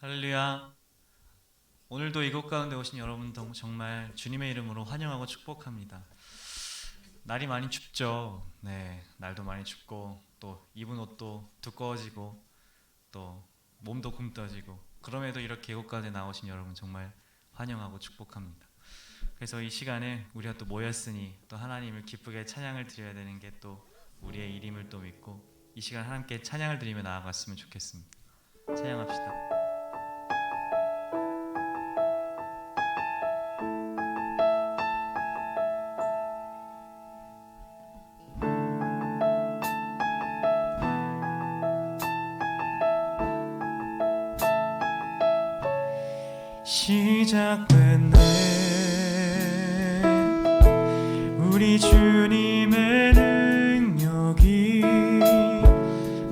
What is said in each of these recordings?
할렐루야. 오늘도 이곳 가운데 오신 여러분 정말 주님의 이름으로 환영하고 축복합니다. 날이 많이 춥죠. 네, 날도 많이 춥고 또 입은 옷도 두꺼워지고 또 몸도 굼떠지고, 그럼에도 이렇게 이곳 가운데 나오신 여러분 정말 환영하고 축복합니다. 그래서 이 시간에 우리가 또 모였으니 또 하나님을 기쁘게 찬양을 드려야 되는 게 또 우리의 일임을 또 믿고 이 시간 함께 찬양을 드리며 나아갔으면 좋겠습니다. 찬양합시다. 시작됐네 우리 주님의 능력이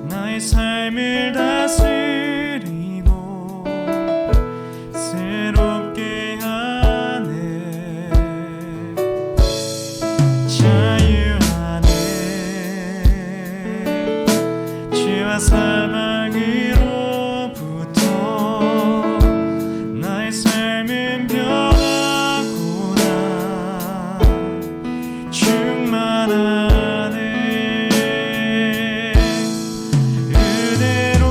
나의 삶을 다스리고 새롭게 하네. 자유 안에 죄와 사망으로부터 나의 삶은 변하구나. 충만하네. 은혜로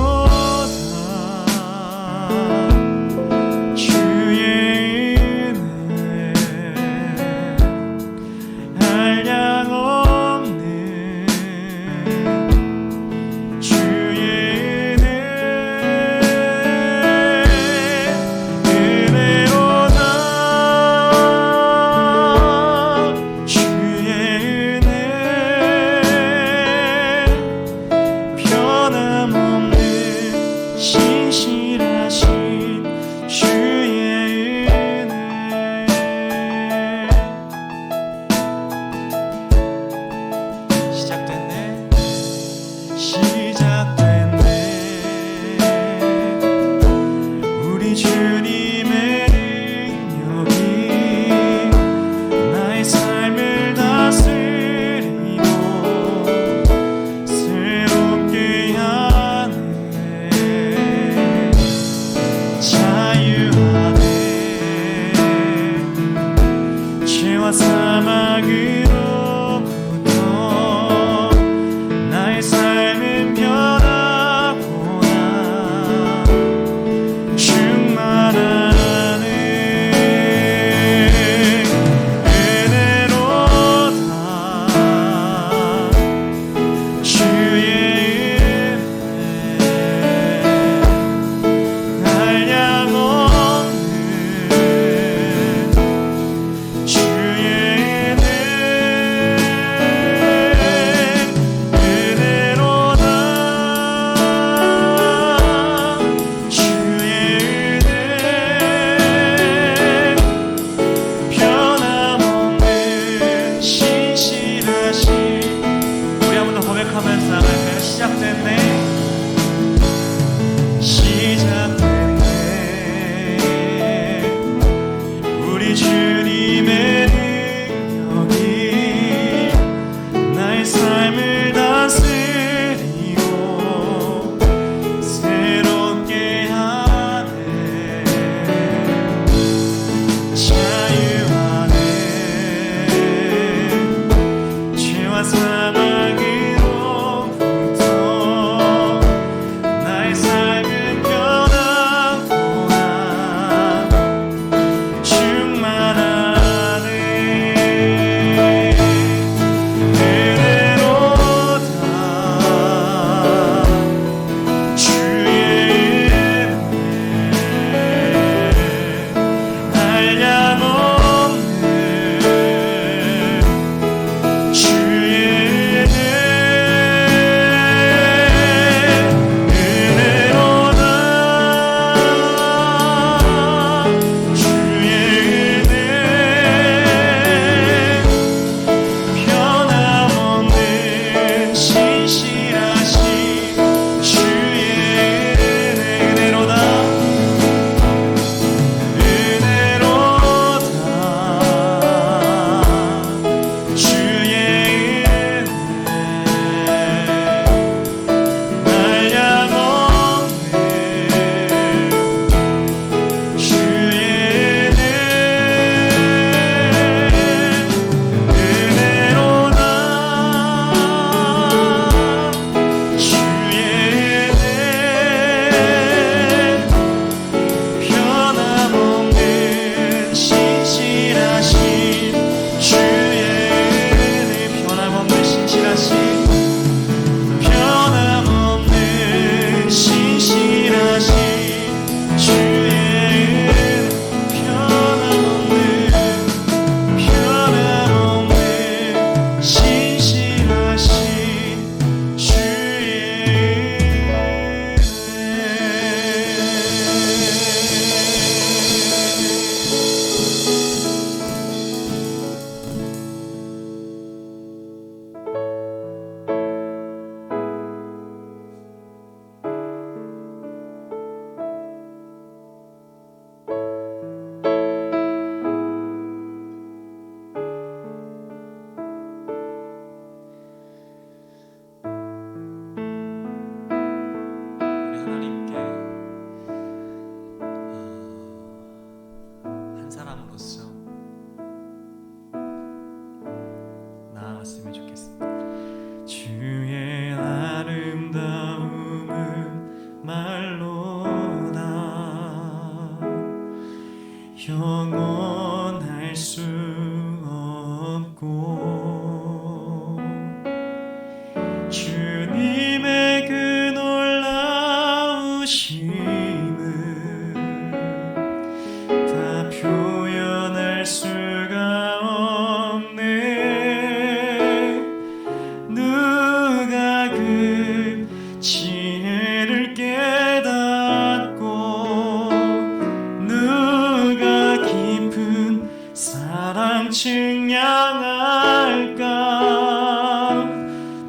측량할까?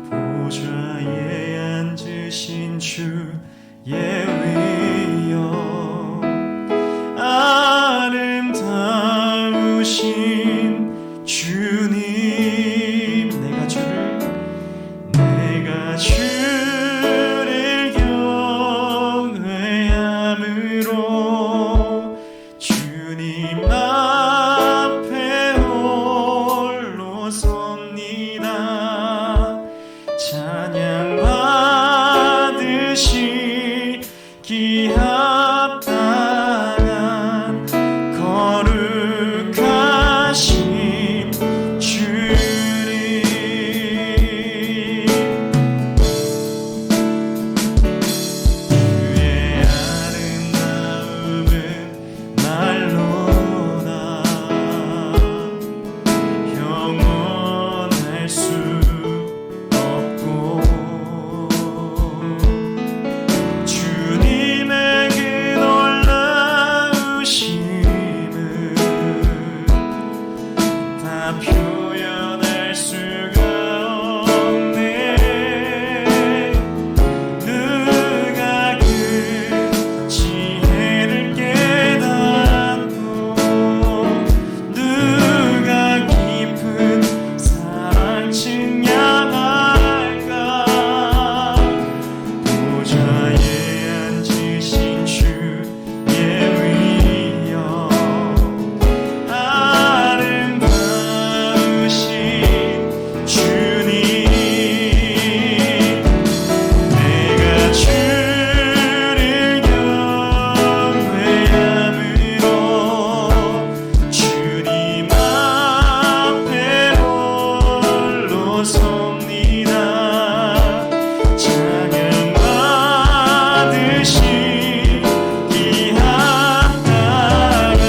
보좌에 앉으신 주의 위엄, 아름다우신 주님, 내가 주를 경외함으로 주님 앞에 홀로 섭니다. 찬양 받으시기 합당한 거룩하신 주님, 주의 아름다움은 말로나 영원할 수 없고, 주님의 그 놀라우심을 다 표현할 수가 없네. 누가 그 지혜를 깨닫고 누가 깊은 사랑 측량할까? 보좌에 앉으신 주의 위엄, 아름다우신 주님, 내가 주를 경외함으로 주님 앞에 홀로 섭니다. 찬양 받으시기 합당한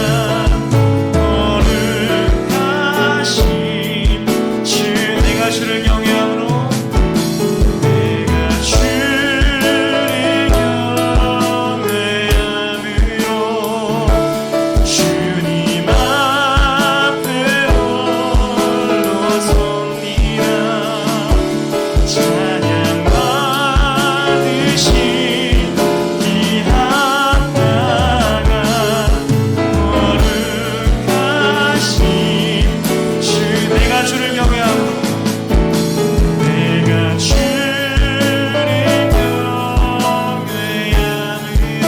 거룩하신 주, 내가 주를 경외함으로, 내가 주를 경외함으로 주님 앞에 홀로 섭니다. 찬양 받으시기 합당한 거룩하신 주, 내가 주를 경외함으로, 내가 주를 경외함으로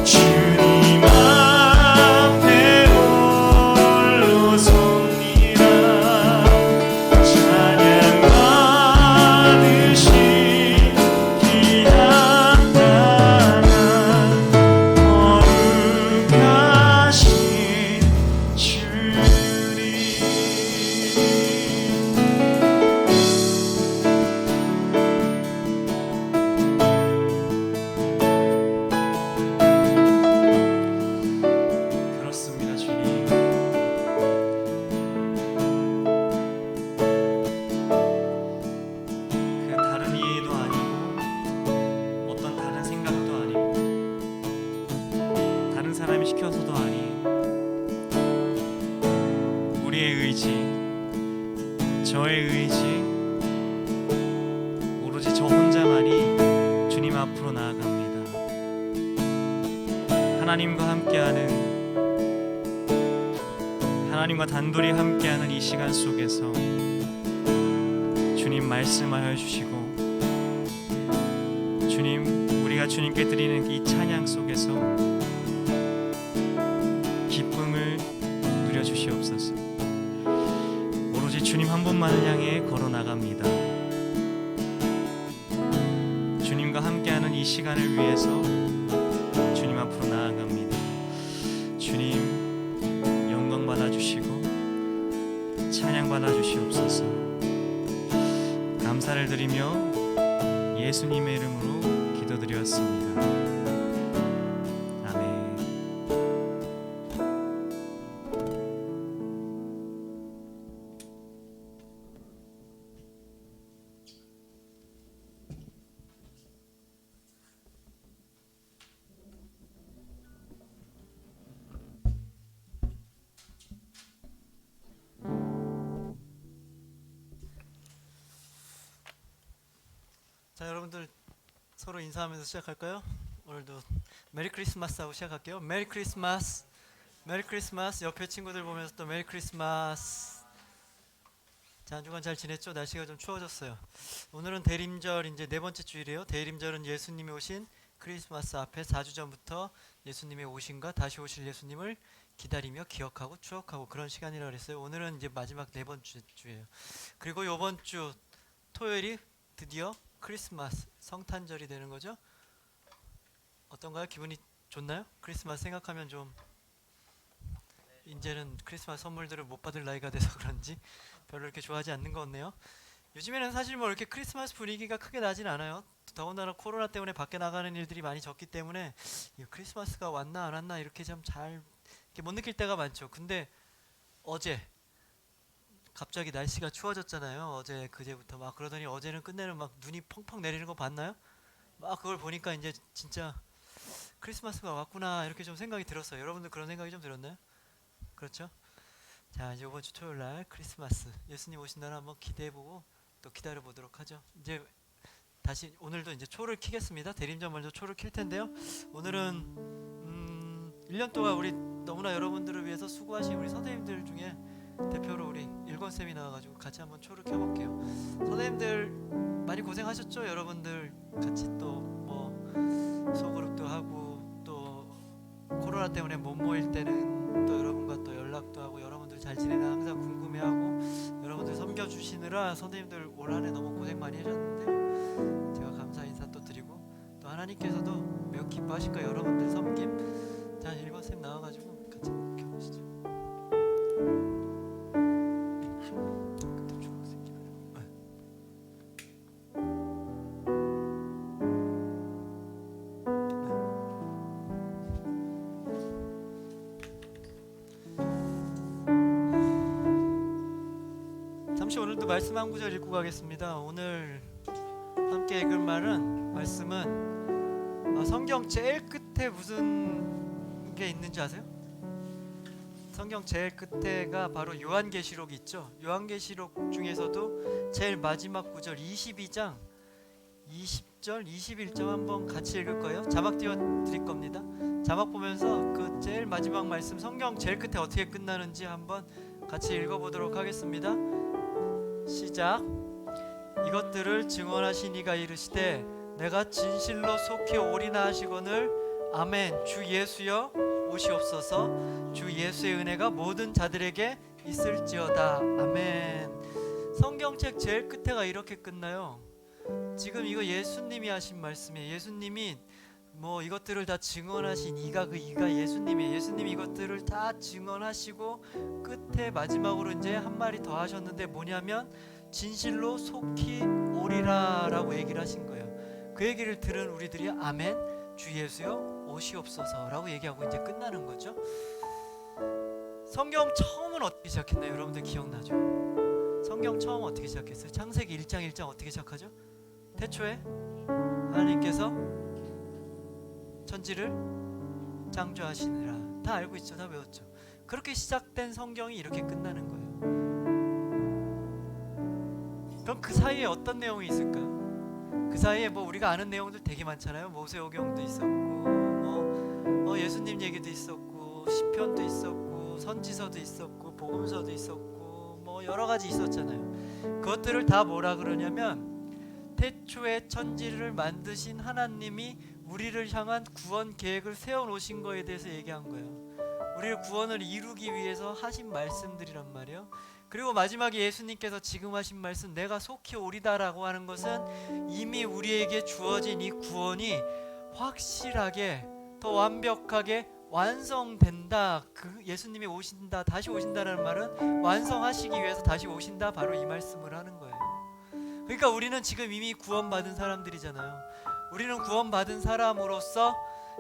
주님 앞에 홀로 섭니다. 찬양 받으시기 합당한 거룩하신 주님. 그렇습니다, 주님. 그 다른 이해도 아니고 어떤 다른 생각도 아니고 다른 사람이 시켜서도 아닌 우리의 의지, 저의 의지, 오로지 저 혼자만이 주님 앞으로 나아갑니다. 하나님과 함께하는, 하나님과 단둘이 함께하는 이 시간 속에서 주님 말씀하여 주시고, 주님, 우리가 주님께 드리는 이 찬양 속에서 기쁨을 누려주시옵소서. 오로지 주님 한 분만을 향해 걸어 나갑니다. 주님과 함께하는 이 시간을 위해서 주님 앞으로 나아갑니다. 주님, 영광 받아주시고 찬양 받아주시옵소서. 감사를 드리며 예수님의 이름으로 기도드렸습니다. 아멘. 자, 여러분들 서로 인사하면서 시작할까요? 오늘도 메리 크리스마스 하고 시작할게요. 메리 크리스마스. 메리 크리스마스. 옆에 친구들 보면서 또 메리 크리스마스. 자, 한 주간 잘 지냈죠? 날씨가 좀 추워졌어요. 오늘은 대림절 이제 네 번째 주일이에요. 대림절은 예수님이 오신 크리스마스 앞에 4주 전부터 예수님의 오심과 다시 오실 예수님을 기다리며 기억하고 추억하고 그런 시간이라 그랬어요. 오늘은 이제 마지막 네 번째 주예요. 그리고 이번 주 토요일이 드디어 크리스마스 성탄절이 되는 거죠. 어떤가요? 기분이 좋나요? 크리스마스 생각하면 좀 이제는 크리스마스 선물들을 못 받을 나이가 돼서 그런지 별로 이렇게 좋아하지 않는 것 같네요. 요즘에는 사실 뭐 이렇게 크리스마스 분위기가 크게 나진 않아요. 더군다나 코로나 때문에 밖에 나가는 일들이 많이 적기 때문에 크리스마스가 왔나 안 왔나 이렇게 좀 잘 못 느낄 때가 많죠. 근데 어제 갑자기 날씨가 추워졌잖아요. 어제 그제부터 막 그러더니 어제는 끝내는 막 눈이 펑펑 내리는 거 봤나요? 막 그걸 보니까 이제 진짜 크리스마스가 왔구나 이렇게 좀 생각이 들었어요. 여러분들 그런 생각이 좀 들었나요? 그렇죠? 자, 이제 이번 주 토요일 날 크리스마스 예수님 오신다는 한번 기대해보고 또 기다려보도록 하죠. 이제 다시 오늘도 이제 초를 켜겠습니다. 대림절 먼저 초를 켤 텐데요. 오늘은 1년 동안 우리 너무나 여러분들을 위해서 수고하신 우리 선생님들 중에 대표로 우리 일권쌤이 나와가지고 같이 한번 초를 켜볼게요. 선생님들 많이 고생하셨죠? 여러분들 같이 또 뭐 소그룹도 하고 또 코로나 때문에 못 모일 때는 또 여러분과 또 연락도 하고 여러분들 잘 지내나 항상 궁금해하고 여러분들 섬겨주시느라 선생님들 올 한해 너무 고생 많이 하셨는데요. 제가 감사 인사 또 드리고 또 하나님께서도 매우 기뻐하실 거예요. 여러분들 섬김. 자, 일권쌤 나와가지고 같이 한번 켜보시죠. 잠시 오늘도 말씀 한 구절 읽고 가겠습니다. 오늘 함께 읽을 말씀은 성경 제일 끝에 무슨 게 있는지 아세요? 성경 제일 끝에가 바로 요한계시록이 있죠. 요한계시록 중에서도 제일 마지막 구절 22장 20절 21절 한번 같이 읽을 거예요. 자막 띄워 드릴 겁니다. 자막 보면서 그 제일 마지막 말씀 성경 제일 끝에 어떻게 끝나는지 한번 같이 읽어보도록 하겠습니다. 시작. 이것들을 증언하신 이가 이르시되 내가 진실로 속히 오리나 하시거늘 아멘. 주 예수여 오시옵소서. 주 예수의 은혜가 모든 자들에게 있을지어다. 아멘. 성경책 제일 끝에가 이렇게 끝나요. 지금 이거 예수님이 하신 말씀이에요. 예수님이 뭐 이것들을 다 증언하신 이가 그 이가 예수님이에요. 예수님이 이것들을 다 증언하시고 끝에 마지막으로 이제 한 마리 더 하셨는데 뭐냐면 진실로 속히 오리라 라고 얘기를 하신 거예요. 그 얘기를 들은 우리들이 아멘 주 예수여 오시옵소서 라고 얘기하고 이제 끝나는 거죠. 성경 처음은 어떻게 시작했나요? 여러분들 기억나죠? 성경 처음 어떻게 시작했어요? 창세기 1장 1장 어떻게 시작하죠? 태초에 하나님께서 천지를 창조하시느라. 다 알고 있죠? 다 외웠죠? 그렇게 시작된 성경이 이렇게 끝나는 거예요. 그럼 그 사이에 어떤 내용이 있을까요? 그 사이에 뭐 우리가 아는 내용들 되게 많잖아요. 모세오경도 있었고 뭐 예수님 얘기도 있었고 시편도 있었고 선지서도 있었고 복음서도 있었고 뭐 여러 가지 있었잖아요. 그것들을 다 뭐라 그러냐면 태초에 천지를 만드신 하나님이 우리를 향한 구원 계획을 세워놓으신 거에 대해서 얘기한 거예요. 우리를 구원을 이루기 위해서 하신 말씀들이란 말이에요. 그리고 마지막에 예수님께서 지금 하신 말씀 내가 속히 오리다라고 하는 것은 이미 우리에게 주어진 이 구원이 확실하게 더 완벽하게 완성된다. 그 예수님이 오신다 다시 오신다라는 말은 완성하시기 위해서 다시 오신다 바로 이 말씀을 하는 거예요. 그러니까 우리는 지금 이미 구원받은 사람들이잖아요. 우리는 구원받은 사람으로서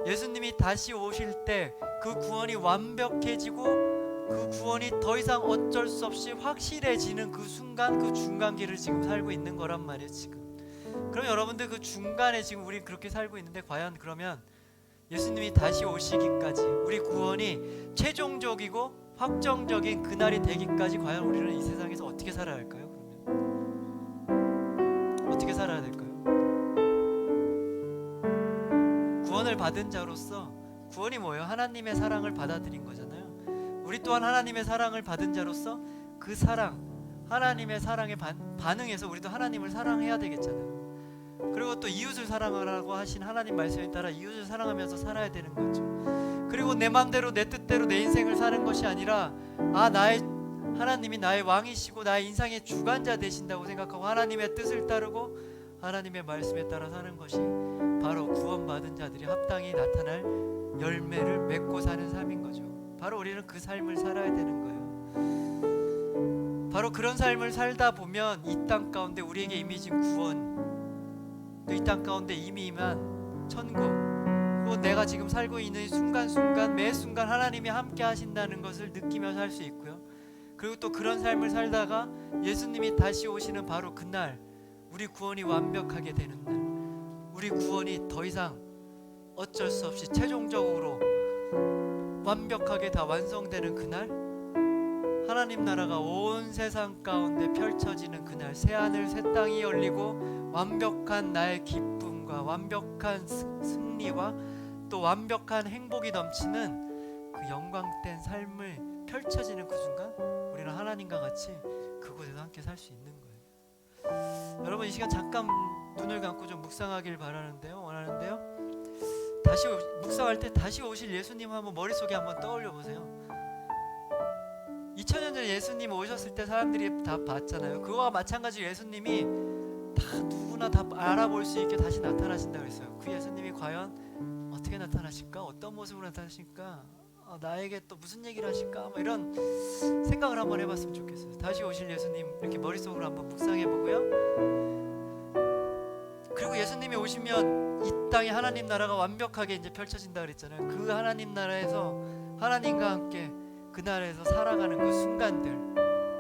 예수님이 다시 오실 때 그 구원이 완벽해지고 그 구원이 더 이상 어쩔 수 없이 확실해지는 그 순간 그 중간기를 지금 살고 있는 거란 말이에요. 지금 그럼 여러분들 그 중간에 지금 우리 그렇게 살고 있는데 과연 그러면 예수님이 다시 오시기까지 우리 구원이 최종적이고 확정적인 그날이 되기까지 과연 우리는 이 세상에서 어떻게 살아야 할까요? 그러면 어떻게 살아야 될까요? 받은 자로서, 구원이 뭐예요? 하나님의 사랑을 받아들인 거잖아요. 우리 또한 하나님의 사랑을 받은 자로서 그 사랑, 하나님의 사랑에 반응해서 우리도 하나님을 사랑해야 되겠잖아요. 그리고 또 이웃을 사랑하라고 하신 하나님 말씀에 따라 이웃을 사랑하면서 살아야 되는 거죠. 그리고 내 맘대로 내 뜻대로 내 인생을 사는 것이 아니라 나의 하나님이 나의 왕이시고 나의 인생의 주관자 되신다고 생각하고 하나님의 뜻을 따르고 하나님의 말씀에 따라 사는 것이 바로 구원받은 자들이 합당히 나타날 열매를 맺고 사는 삶인 거죠. 바로 우리는 그 삶을 살아야 되는 거예요. 바로 그런 삶을 살다 보면 이 땅 가운데 우리에게 이미진 구원, 또 이 땅 가운데 이미 임한 천국, 또 내가 지금 살고 있는 순간순간 매 순간 하나님이 함께 하신다는 것을 느끼며 살 수 있고요. 그리고 또 그런 삶을 살다가 예수님이 다시 오시는 바로 그날, 우리 구원이 완벽하게 되는 날, 우리 구원이 더 이상 어쩔 수 없이 최종적으로 완벽하게 다 완성되는 그날, 하나님 나라가 온 세상 가운데 펼쳐지는 그날, 새하늘 새 땅이 열리고 완벽한 나의 기쁨과 완벽한 승리와 또 완벽한 행복이 넘치는 그 영광된 삶을 펼쳐지는 그 순간, 우리는 하나님과 같이 그곳에서 함께 살 수 있는 거예요. 여러분, 이 시간 잠깐 눈을 감고 좀 묵상하길 원하는데요. 다시 묵상할 때 다시 오실 예수님 한번 머릿속에 한번 떠올려 보세요. 2000년 전에 예수님 오셨을 때 사람들이 다 봤잖아요. 그거와 마찬가지로 예수님이 다 누구나 다 알아볼 수 있게 다시 나타나신다고 했어요. 그 예수님이 과연 어떻게 나타나실까? 어떤 모습으로 나타나실까? 나에게 또 무슨 얘기를 하실까? 뭐 이런 생각을 한번 해봤으면 좋겠어요. 다시 오실 예수님 이렇게 머릿속으로 한번 묵상해보고요. 그리고 예수님이 오시면 이 땅에 하나님 나라가 완벽하게 이제 펼쳐진다 그랬잖아요. 그 하나님 나라에서 하나님과 함께 그 나라에서 살아가는 그 순간들,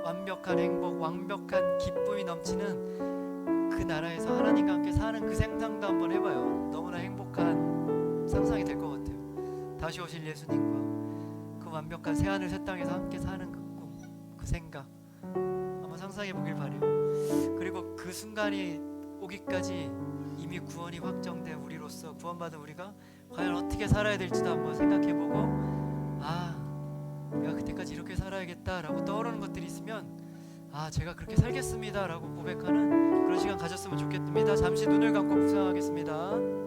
완벽한 행복, 완벽한 기쁨이 넘치는 그 나라에서 하나님과 함께 사는 그 상상도 한번 해봐요. 너무나 행복한 상상이 될 것 같아요. 다시 오실 예수님과 그 완벽한 새하늘 새 땅에서 함께 사는 그 꿈, 그 생각 한번 상상해 보길 바래요. 그리고 그 순간이 오기까지 이미 구원이 확정된 우리로서, 구원받은 우리가 과연 어떻게 살아야 될지도 한번 생각해 보고, 내가 그때까지 이렇게 살아야겠다라고 떠오르는 것들이 있으면 제가 그렇게 살겠습니다 라고 고백하는 그런 시간 가졌으면 좋겠습니다. 잠시 눈을 감고 묵상하겠습니다.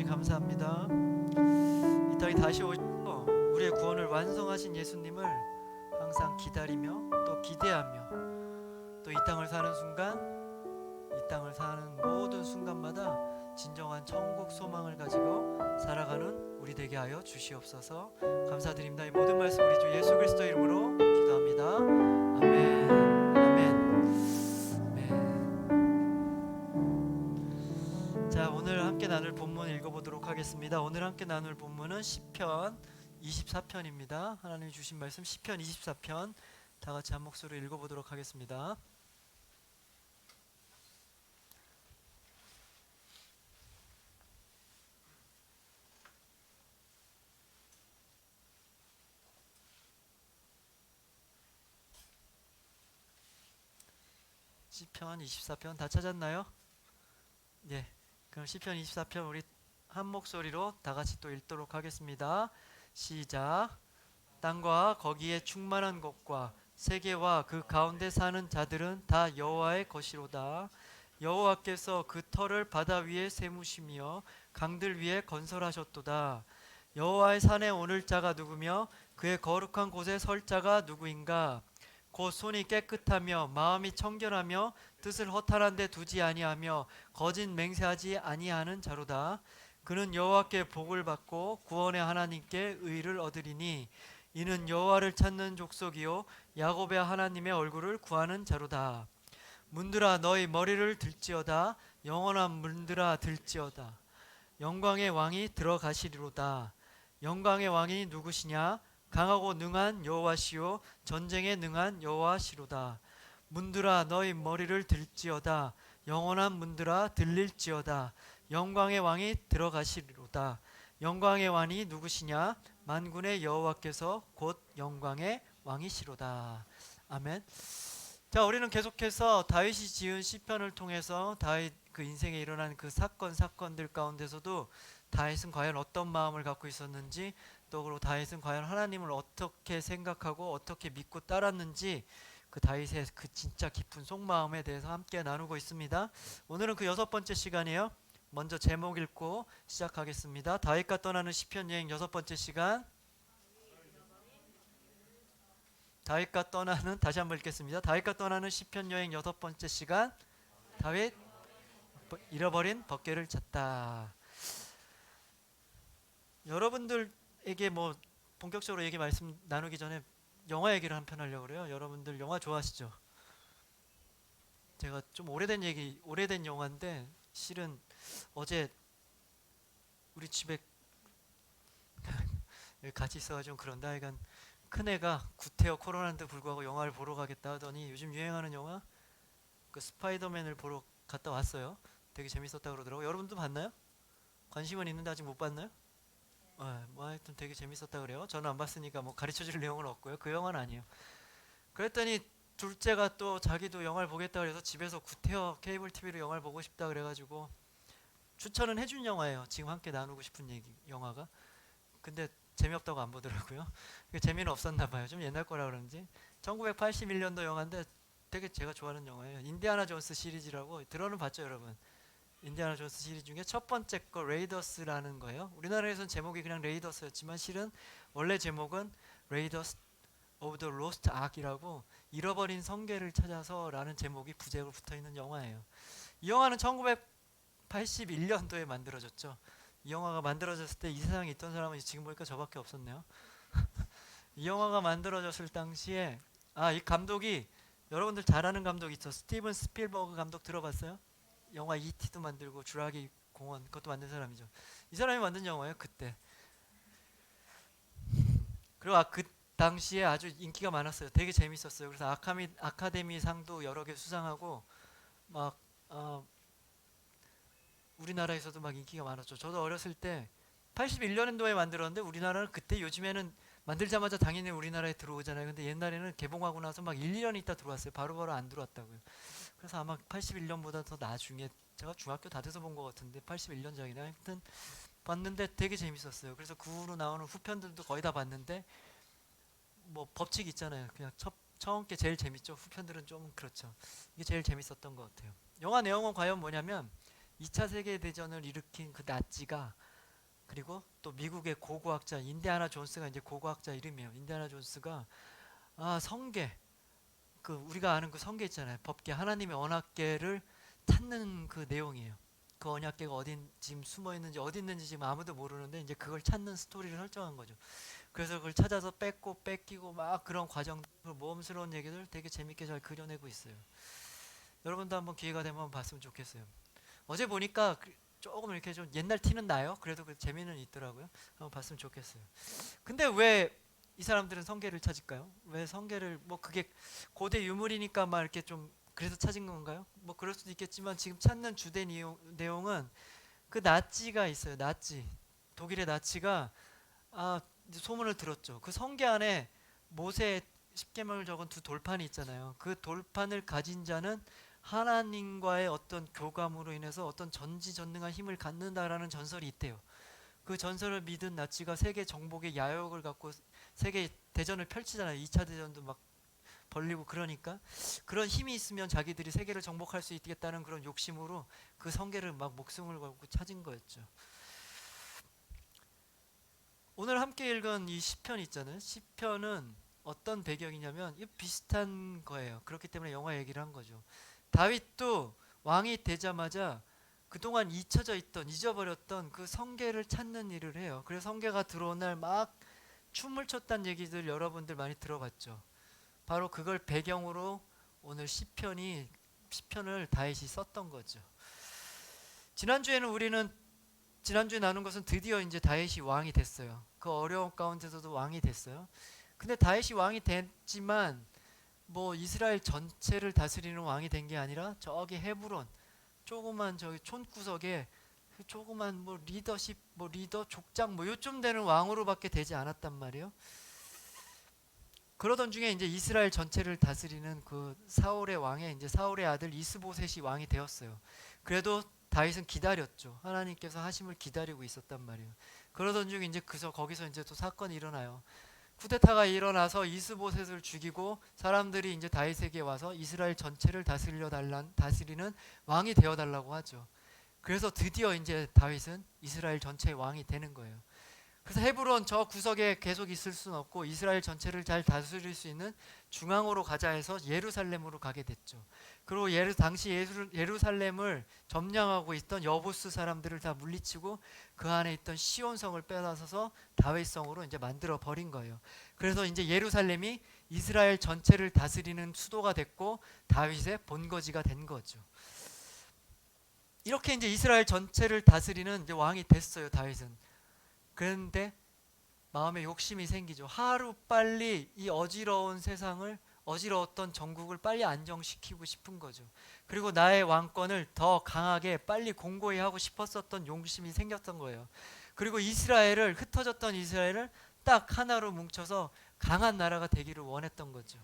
감사합니다. 이 땅에 다시 오셔서 우리의 구원을 완성하신 예수님을 항상 기다리며 또 기대하며 또 이 땅을 사는 순간, 이 땅을 사는 모든 순간마다 진정한 천국 소망을 가지고 살아가는 우리 되게 하여 주시옵소서. 감사드립니다. 이 모든 말씀 우리 주 예수 그리스도 이름으로 기도합니다. 아멘. 자, 오늘 함께 나눌 본문 읽어보도록 하겠습니다. 오늘 함께 나눌 본문은 시편 24편입니다. 하나님이 주신 말씀 시편 24편 다 같이 한 목소리로 읽어보도록 하겠습니다. 시편 24편 다 찾았나요? 네. 그럼 시편 24편 우리 한 목소리로 다 같이 또 읽도록 하겠습니다. 시작. 땅과 거기에 충만한 곳과 세계와 그 가운데 사는 자들은 다 여호와의 것이로다. 여호와께서 그 터를 바다 위에 세우시며 강들 위에 건설하셨도다. 여호와의 산에 오를 자가 누구며 그의 거룩한 곳에 설 자가 누구인가? 곧 손이 깨끗하며 마음이 청결하며 뜻을 허탄한 데 두지 아니하며 거짓 맹세하지 아니하는 자로다. 그는 여호와께 복을 받고 구원의 하나님께 의를 얻으리니 이는 여호와를 찾는 족속이요 야곱의 하나님의 얼굴을 구하는 자로다. 문들아 너희 머리를 들지어다. 영원한 문들아 들지어다. 영광의 왕이 들어가시리로다. 영광의 왕이 누구시냐? 강하고 능한 여호와시요 전쟁에 능한 여호와시로다. 문들아 너희 머리를 들지어다. 영원한 문들아 들릴지어다. 영광의 왕이 들어가시리로다. 영광의 왕이 누구시냐? 만군의 여호와께서 곧 영광의 왕이시로다. 아멘. 자, 우리는 계속해서 다윗이 지은 시편을 통해서 다윗 그 인생에 일어난 그 사건들 가운데서도 다윗은 과연 어떤 마음을 갖고 있었는지, 또 그리고 다윗은 과연 하나님을 어떻게 생각하고 어떻게 믿고 따랐는지, 그 다윗의 그 진짜 깊은 속마음에 대해서 함께 나누고 있습니다. 오늘은 그 6번째 시간이에요. 먼저 제목 읽고 시작하겠습니다. 다윗과 떠나는 시편 여행 6번째 시간. 다윗과 떠나는, 다시 한번 읽겠습니다. 다윗과 떠나는 시편 여행 6번째 시간. 다윗 잃어버린 벗개를 찾다. 여러분들에게 뭐 본격적으로 얘기 말씀 나누기 전에 영화 얘기를 한 편 하려고 그래요. 여러분들 영화 좋아하시죠? 제가 좀 오래된 영화인데 실은 어제 우리 집에 같이 있어가지고 그런다. 하여간 큰애가 구태여 코로나인데 불구하고 영화를 보러 가겠다 하더니 요즘 유행하는 영화 그 스파이더맨을 보러 갔다 왔어요. 되게 재밌었다 그러더라고요. 여러분도 봤나요? 관심은 있는데 아직 못 봤나요? 뭐 하여튼 되게 재밌었다 그래요. 저는 안 봤으니까 뭐 가르쳐줄 내용은 없고요. 그 영화는 아니에요. 그랬더니 둘째가 또 자기도 영화를 보겠다 그래서 집에서 구태여 케이블 TV로 영화를 보고 싶다 그래가지고 추천은 해준 영화예요. 지금 함께 나누고 싶은 영화가. 근데 재미없다고 안 보더라고요. 재미는 없었나 봐요. 좀 옛날 거라 그런지. 1981년도 영화인데 되게 제가 좋아하는 영화예요. 인디아나 존스 시리즈라고 들어는 봤죠, 여러분? 인디아나 존스 시리즈 중에 첫 번째 거 레이더스라는 거예요. 우리나라에서는 제목이 그냥 레이더스였지만 실은 원래 제목은 레이더스 오브 더 로스트 아크이라고 잃어버린 성계를 찾아서라는 제목이 부제로 붙어있는 영화예요. 이 영화는 1981년도에 만들어졌죠. 이 영화가 만들어졌을 때 이 세상에 있던 사람은 지금 보니까 저밖에 없었네요. 이 영화가 만들어졌을 당시에 이 감독이 여러분들 잘 아는 감독 있죠. 스티븐 스필버그 감독 들어봤어요? 영화 E.T.도 만들고 주라기 공원 그것도 만든 사람이죠. 이 사람이 만든 영화예요 그때. 그리고 그 당시에 아주 인기가 많았어요. 되게 재밌었어요. 그래서 아카데미 상도 여러 개 수상하고 막 우리나라에서도 막 인기가 많았죠. 저도 어렸을 때 81년도에 만들었는데 우리나라는 그때 요즘에는 만들자마자 당연히 우리나라에 들어오잖아요. 근데 옛날에는 개봉하고 나서 막 1, 2년 있다 들어왔어요. 바로바로 안 들어왔다고요. 그래서 아마 81년보다 더 나중에 제가 중학교 다 돼서 본 것 같은데 81년작이나 하여튼 봤는데 되게 재밌었어요. 그래서 그 후로 나오는 후편들도 거의 다 봤는데 뭐 법칙 있잖아요. 그냥 처음 게 제일 재밌죠. 후편들은 좀 그렇죠. 이게 제일 재밌었던 것 같아요. 영화 내용은 과연 뭐냐면 2차 세계대전을 일으킨 그 나치가 그리고 또 미국의 고고학자 인디아나 존스가 이제 고고학자 이름이에요. 인디아나 존스가 성계 그 우리가 아는 그 성계 있잖아요. 법계 하나님의 언약계를 찾는 그 내용이에요. 그 언약계가 지금 숨어 있는지 어디 있는지 지금 아무도 모르는데 이제 그걸 찾는 스토리를 설정한 거죠. 그래서 그걸 찾아서 뺏기고 막 그런 과정, 모험스러운 얘기들 되게 재밌게 잘 그려내고 있어요. 여러분도 한번 기회가 되면 한번 봤으면 좋겠어요. 어제 보니까 조금 이렇게 좀 옛날 티는 나요. 그래도 그 재미는 있더라고요. 한번 봤으면 좋겠어요. 근데 왜 이 사람들은 성계를 찾을까요? 왜 성계를 뭐 그게 고대 유물이니까 막 이렇게 좀 그래서 찾은 건가요? 뭐 그럴 수도 있겠지만 지금 찾는 주된 내용은 그 나치가 있어요. 나치 독일의 나치가 소문을 들었죠. 그 성계 안에 모세 십계명을 적은 두 돌판이 있잖아요. 그 돌판을 가진 자는 하나님과의 어떤 교감으로 인해서 어떤 전지전능한 힘을 갖는다라는 전설이 있대요. 그 전설을 믿은 나치가 세계 정복의 야욕을 갖고 세계 대전을 펼치잖아요. 2차 대전도 막 벌리고 그러니까 그런 힘이 있으면 자기들이 세계를 정복할 수 있겠다는 그런 욕심으로 그 성계를 막 목숨을 걸고 찾은 거였죠. 오늘 함께 읽은 이 시편 있잖아요. 시편은 어떤 배경이냐면 이 비슷한 거예요. 그렇기 때문에 영화 얘기를 한 거죠. 다윗도 왕이 되자마자 그동안 잊어버렸던 그 성계를 찾는 일을 해요. 그래서 성계가 들어온 날 막 춤을 췄다는 얘기들 여러분들 많이 들어봤죠. 바로 그걸 배경으로 오늘 시편을 다윗이 썼던 거죠. 지난주에 나눈 것은 드디어 이제 다윗이 왕이 됐어요. 그 어려운 가운데서도 왕이 됐어요. 근데 다윗이 왕이 됐지만 뭐 이스라엘 전체를 다스리는 왕이 된 게 아니라 저기 헤브론 조그만 저기 촌구석에 그 조그만 뭐 리더십 뭐 리더 족장 뭐 요쯤 되는 왕으로밖에 되지 않았단 말이에요. 그러던 중에 이제 이스라엘 전체를 다스리는 그 사울의 왕에 이제 사울의 아들 이스보셋이 왕이 되었어요. 그래도 다윗은 기다렸죠. 하나님께서 하심을 기다리고 있었단 말이에요. 그러던 중에 이제 거기서 이제 또 사건이 일어나요. 쿠데타가 일어나서 이스보셋을 죽이고 사람들이 이제 다윗에게 와서 이스라엘 전체를 다스리는 왕이 되어 달라고 하죠. 그래서 드디어 이제 다윗은 이스라엘 전체의 왕이 되는 거예요. 그래서 헤브론 저 구석에 계속 있을 수는 없고 이스라엘 전체를 잘 다스릴 수 있는 중앙으로 가자 해서 예루살렘으로 가게 됐죠. 그리고 당시 예루살렘을 점령하고 있던 여부스 사람들을 다 물리치고 그 안에 있던 시온성을 빼앗아서 다윗성으로 이제 만들어 버린 거예요. 그래서 이제 예루살렘이 이스라엘 전체를 다스리는 수도가 됐고 다윗의 본거지가 된 거죠. 이렇게 이제 이스라엘 전체를 다스리는 이제 왕이 됐어요, 다윗은. 그런데 마음에 욕심이 생기죠. 하루 빨리 이 어지러웠던 전국을 빨리 안정시키고 싶은 거죠. 그리고 나의 왕권을 더 강하게 빨리 공고히 하고 싶었었던 욕심이 생겼던 거예요. 그리고 흩어졌던 이스라엘을 딱 하나로 뭉쳐서 강한 나라가 되기를 원했던 거죠.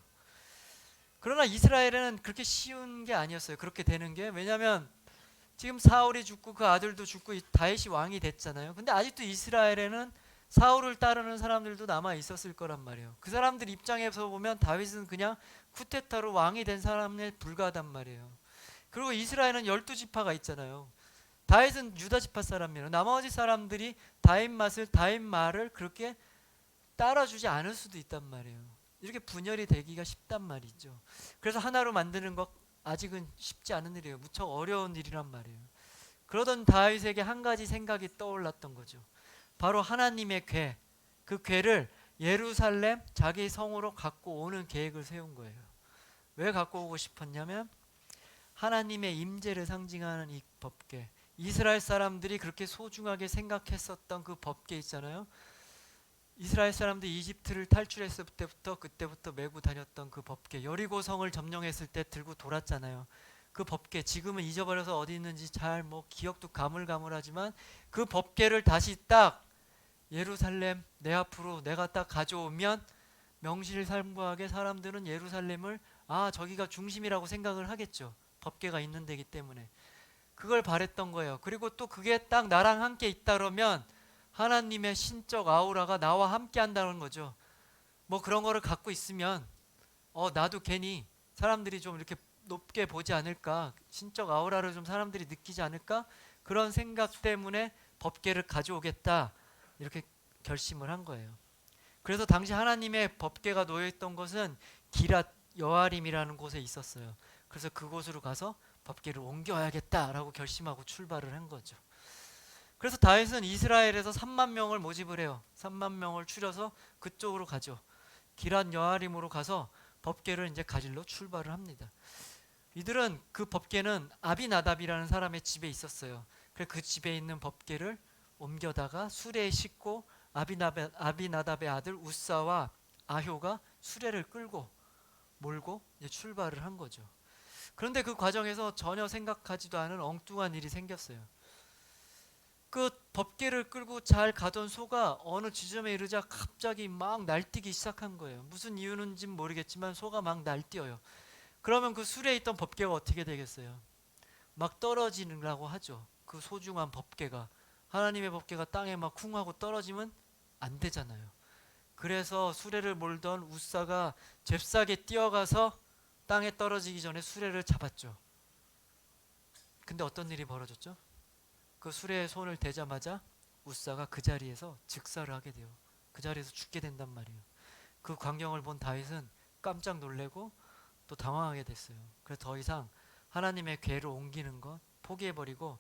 그러나 이스라엘은 그렇게 쉬운 게 아니었어요. 그렇게 되는 게. 왜냐하면 지금 사울이 죽고 그 아들도 죽고 다윗이 왕이 됐잖아요. 근데 아직도 이스라엘에는 사울을 따르는 사람들도 남아 있었을 거란 말이에요. 그 사람들 입장에서 보면 다윗은 그냥 쿠데타로 왕이 된 사람에 불과하단 말이에요. 그리고 이스라엘은 12지파가 있잖아요. 다윗은 유다 지파 사람이에요. 나머지 사람들이 다윗 말을 그렇게 따라주지 않을 수도 있단 말이에요. 이렇게 분열이 되기가 쉽단 말이죠. 그래서 하나로 만드는 것 아직은 쉽지 않은 일이에요. 무척 어려운 일이란 말이에요. 그러던 다윗에게 한 가지 생각이 떠올랐던 거죠. 바로 하나님의 그 궤를 예루살렘 자기 성으로 갖고 오는 계획을 세운 거예요. 왜 갖고 오고 싶었냐면 하나님의 임재를 상징하는 이 법궤, 이스라엘 사람들이 그렇게 소중하게 생각했었던 그 법궤 있잖아요. 이스라엘 사람들이 이집트를 탈출했을 그때부터 메고 다녔던 그 법궤, 여리고성을 점령했을 때 들고 돌았잖아요. 그 법궤 지금은 잊어버려서 어디 있는지 잘 뭐 기억도 가물가물하지만 그 법궤를 다시 딱 예루살렘 내 앞으로 내가 딱 가져오면 명실상부하게 사람들은 예루살렘을 저기가 중심이라고 생각을 하겠죠. 법궤가 있는 데기 때문에. 그걸 바랬던 거예요. 그리고 또 그게 딱 나랑 함께 있다 그러면 하나님의 신적 아우라가 나와 함께 한다는 거죠. 뭐 그런 거를 갖고 있으면 나도 괜히 사람들이 좀 이렇게 높게 보지 않을까, 신적 아우라를 좀 사람들이 느끼지 않을까, 그런 생각 때문에 법궤를 가져오겠다 이렇게 결심을 한 거예요. 그래서 당시 하나님의 법궤가 놓여있던 것은 기랏 여아림이라는 곳에 있었어요. 그래서 그곳으로 가서 법궤를 옮겨야겠다라고 결심하고 출발을 한 거죠. 그래서 다윗은 이스라엘에서 3만 명을 모집을 해요. 3만 명을 추려서 그쪽으로 가죠. 기랏 여아림으로 가서 법궤를 이제 가지러 출발을 합니다. 이들은 그 법궤는 아비나답이라는 사람의 집에 있었어요. 그래서 그 집에 있는 법궤를 옮겨다가 수레에 싣고 아비나답의 아들 우사와 아효가 수레를 끌고 몰고 이제 출발을 한 거죠. 그런데 그 과정에서 전혀 생각하지도 않은 엉뚱한 일이 생겼어요. 그 법궤를 끌고 잘 가던 소가 어느 지점에 이르자 갑자기 막 날뛰기 시작한 거예요. 무슨 이유는지는 모르겠지만 소가 막 날뛰어요. 그러면 그 수레에 있던 법궤가 어떻게 되겠어요? 막 떨어지려고 하죠. 그 소중한 법궤가, 하나님의 법궤가 땅에 막 쿵 하고 떨어지면 안 되잖아요. 그래서 수레를 몰던 우사가 잽싸게 뛰어가서 땅에 떨어지기 전에 수레를 잡았죠. 근데 어떤 일이 벌어졌죠? 그 수레에 손을 대자마자 우사가 그 자리에서 즉사를 하게 돼요. 그 자리에서 죽게 된단 말이에요. 그 광경을 본 다윗은 깜짝 놀래고 또 당황하게 됐어요. 그래서 더 이상 하나님의 궤를 옮기는 것 포기해버리고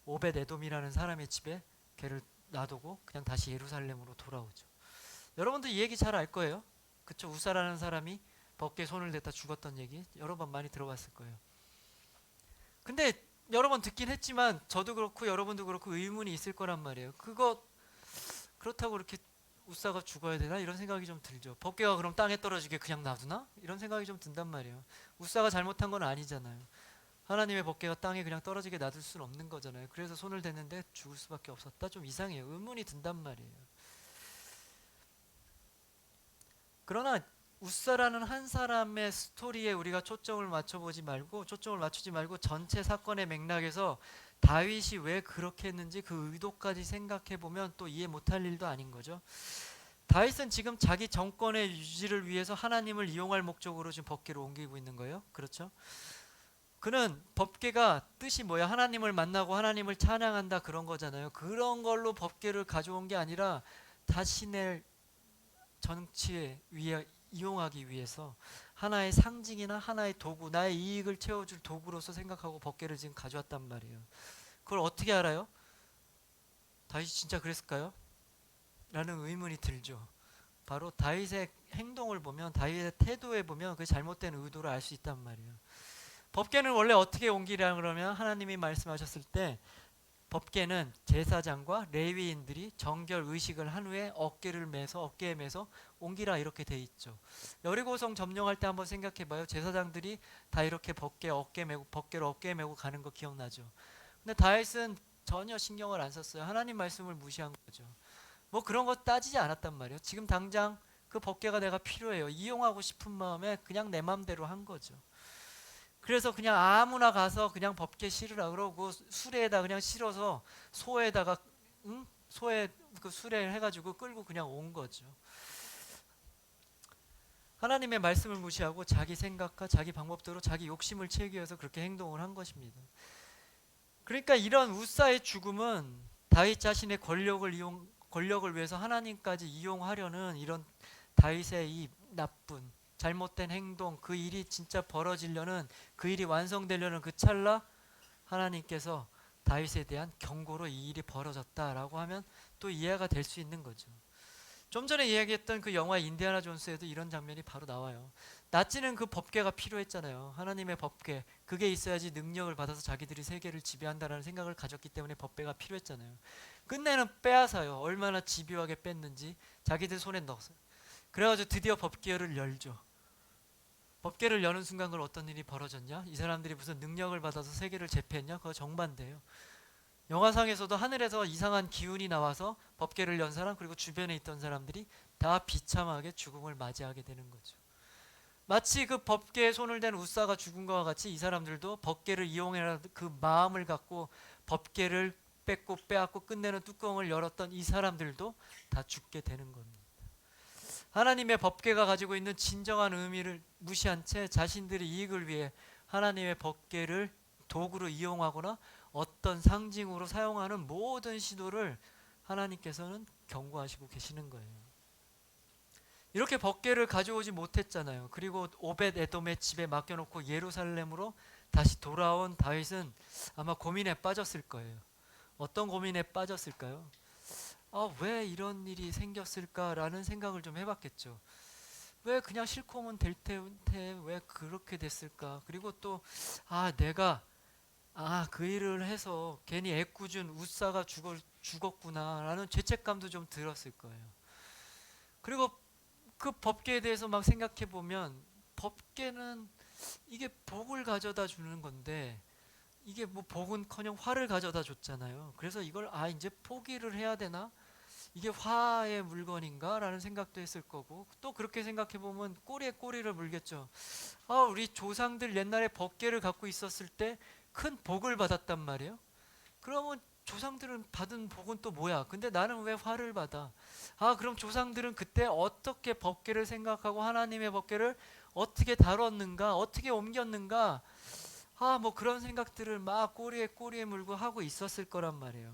오벳 에돔이라는 사람의 집에 궤를 놔두고 그냥 다시 예루살렘으로 돌아오죠. 여러분도 이 얘기 잘 알 거예요. 그쵸? 우사라는 사람이 벗게 손을 댔다 죽었던 얘기 여러 번 많이 들어봤을 거예요. 근데 여러 번 듣긴 했지만 저도 그렇고 여러분도 그렇고 의문이 있을 거란 말이에요. 그거 그렇다고 이렇게 우사가 죽어야 되나 이런 생각이 좀 들죠. 벗개가 그럼 땅에 떨어지게 그냥 놔두나 이런 생각이 좀 든단 말이에요. 우사가 잘못한 건 아니잖아요. 하나님의 벗개가 땅에 그냥 떨어지게 놔둘 수는 없는 거잖아요. 그래서 손을 댔는데 죽을 수밖에 없었다. 좀 이상해요. 의문이 든단 말이에요. 그러나 우사라는 한 사람의 스토리에 우리가 초점을 맞추지 말고 전체 사건의 맥락에서 다윗이 왜 그렇게 했는지 그 의도까지 생각해 보면 또 이해 못할 일도 아닌 거죠. 다윗은 지금 자기 정권의 유지를 위해서 하나님을 이용할 목적으로 지금 법궤를 옮기고 있는 거예요. 그렇죠? 그는 법궤가 뜻이 뭐야? 하나님을 만나고 하나님을 찬양한다 그런 거잖아요. 그런 걸로 법궤를 가져온 게 아니라 자신의 정치에 위해 이용하기 위해서 하나의 상징이나 하나의 도구, 나의 이익을 채워줄 도구로서 생각하고 법궤를 지금 가져왔단 말이에요. 그걸 어떻게 알아요? 다윗이 진짜 그랬을까요? 라는 의문이 들죠. 바로 다윗의 행동을 보면, 다윗의 태도에 보면 그 잘못된 의도를 알 수 있단 말이에요. 법궤는 원래 어떻게 옮기라 그러면 하나님이 말씀하셨을 때 법궤는 제사장과 레위인들이 정결 의식을 한 후에 어깨에 매서 옮기라 이렇게 돼 있죠. 여리고성 점령할 때 한번 생각해 봐요. 제사장들이 다 이렇게 법궤를 어깨에 메고 가는 거 기억나죠. 근데 다윗은 전혀 신경을 안 썼어요. 하나님 말씀을 무시한 거죠. 뭐 그런 거 따지지 않았단 말이에요. 지금 당장 그 법궤가 내가 필요해요. 이용하고 싶은 마음에 그냥 내 맘대로 한 거죠. 그래서 그냥 아무나 가서 그냥 법궤 실으라 그러고 수레에다 그냥 실어서 소에다가 소에 그 수레를 해가지고 끌고 그냥 온 거죠. 하나님의 말씀을 무시하고 자기 생각과 자기 방법대로 자기 욕심을 채우기 위해서 그렇게 행동을 한 것입니다. 그러니까 이런 우사의 죽음은 다윗 자신의 권력을 위해서 하나님까지 이용하려는 이런 다윗의 이 나쁜 잘못된 행동, 그 일이 진짜 벌어지려는, 그 일이 완성되려는 그 찰나 하나님께서 다윗에 대한 경고로 이 일이 벌어졌다라고 하면 또 이해가 될 수 있는 거죠. 좀 전에 이야기했던 그 영화 인디아나 존스에도 이런 장면이 바로 나와요. 낫지는 그 법궤가 필요했잖아요. 하나님의 법궤, 그게 있어야지 능력을 받아서 자기들이 세계를 지배한다라는 생각을 가졌기 때문에 법궤가 필요했잖아요. 끝내는 빼앗아요. 얼마나 집요하게 뺐는지 자기들 손에 넣었어요. 그래가지고 드디어 법궤를 열죠. 법궤를 여는 순간 그걸 어떤 일이 벌어졌냐? 이 사람들이 무슨 능력을 받아서 세계를 제패했냐? 그거 정반대예요. 영화상에서도 하늘에서 이상한 기운이 나와서 법궤를 연 사람 그리고 주변에 있던 사람들이 다 비참하게 죽음을 맞이하게 되는 거죠. 마치 그 법궤에 손을 댄 우사가 죽은 것과 같이 이 사람들도 법궤를 이용해라 그 마음을 갖고 법궤를 뺏고 빼앗고 끝내는 뚜껑을 열었던 이 사람들도 다 죽게 되는 겁니다. 하나님의 법궤가 가지고 있는 진정한 의미를 무시한 채 자신들의 이익을 위해 하나님의 법궤를 도구로 이용하거나 어떤 상징으로 사용하는 모든 시도를 하나님께서는 경고하시고 계시는 거예요. 이렇게 법궤를 가져오지 못했잖아요. 그리고 오벳 에돔의 집에 맡겨놓고 예루살렘으로 다시 돌아온 다윗은 아마 고민에 빠졌을 거예요. 어떤 고민에 빠졌을까요? 왜 이런 일이 생겼을까라는 생각을 좀 해봤겠죠. 왜 그냥 싫고 하면 될 텐데 왜 그렇게 됐을까? 그리고 또 내가 그 일을 해서 괜히 애꿎은 우사가 죽었구나라는 죄책감도 좀 들었을 거예요. 그리고 그 법궤에 대해서 막 생각해 보면 법궤는 이게 복을 가져다 주는 건데 이게 뭐 복은커녕 화를 가져다 줬잖아요. 그래서 이걸 이제 포기를 해야 되나? 이게 화의 물건인가? 라는 생각도 했을 거고 또 그렇게 생각해 보면 꼬리에 꼬리를 물겠죠. 우리 조상들 옛날에 법궤를 갖고 있었을 때 큰 복을 받았단 말이에요. 그러면 조상들은 받은 복은 또 뭐야? 근데 나는 왜 화를 받아? 그럼 조상들은 그때 어떻게 법궤를 생각하고 하나님의 법궤를 어떻게 다뤘는가? 어떻게 옮겼는가? 뭐 그런 생각들을 막 꼬리에 물고 하고 있었을 거란 말이에요.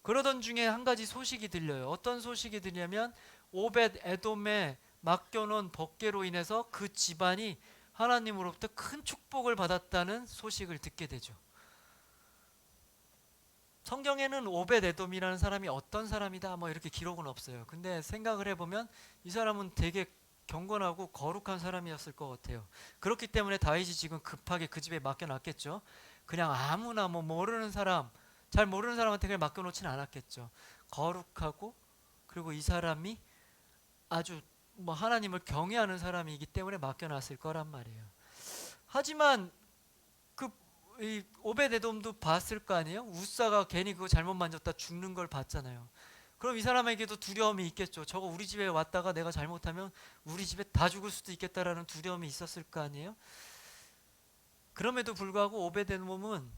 그러던 중에 한 가지 소식이 들려요. 어떤 소식이 들냐면 오벳 에돔에 맡겨놓은 법궤로 인해서 그 집안이 하나님으로부터 큰 축복을 받았다는 소식을 듣게 되죠. 성경에는 오벳 에돔이라는 사람이 어떤 사람이다 뭐 이렇게 기록은 없어요. 근데 생각을 해보면 이 사람은 되게 경건하고 거룩한 사람이었을 것 같아요. 그렇기 때문에 다윗이 지금 급하게 그 집에 맡겨놨겠죠. 그냥 아무나 뭐 모르는 사람, 잘 모르는 사람한테 그냥 맡겨놓지는 않았겠죠. 거룩하고 그리고 이 사람이 아주 뭐 하나님을 경외하는 사람이기 때문에 맡겨놨을 거란 말이에요. 하지만 이 오베데돔도 봤을 거 아니에요? 우사가 괜히 그거 잘못 만졌다 죽는 걸 봤잖아요. 그럼 이 사람에게도 두려움이 있겠죠. 저거 우리 집에 왔다가 내가 잘못하면 우리 집에 다 죽을 수도 있겠다라는 두려움이 있었을 거 아니에요? 그럼에도 불구하고 오베데돔은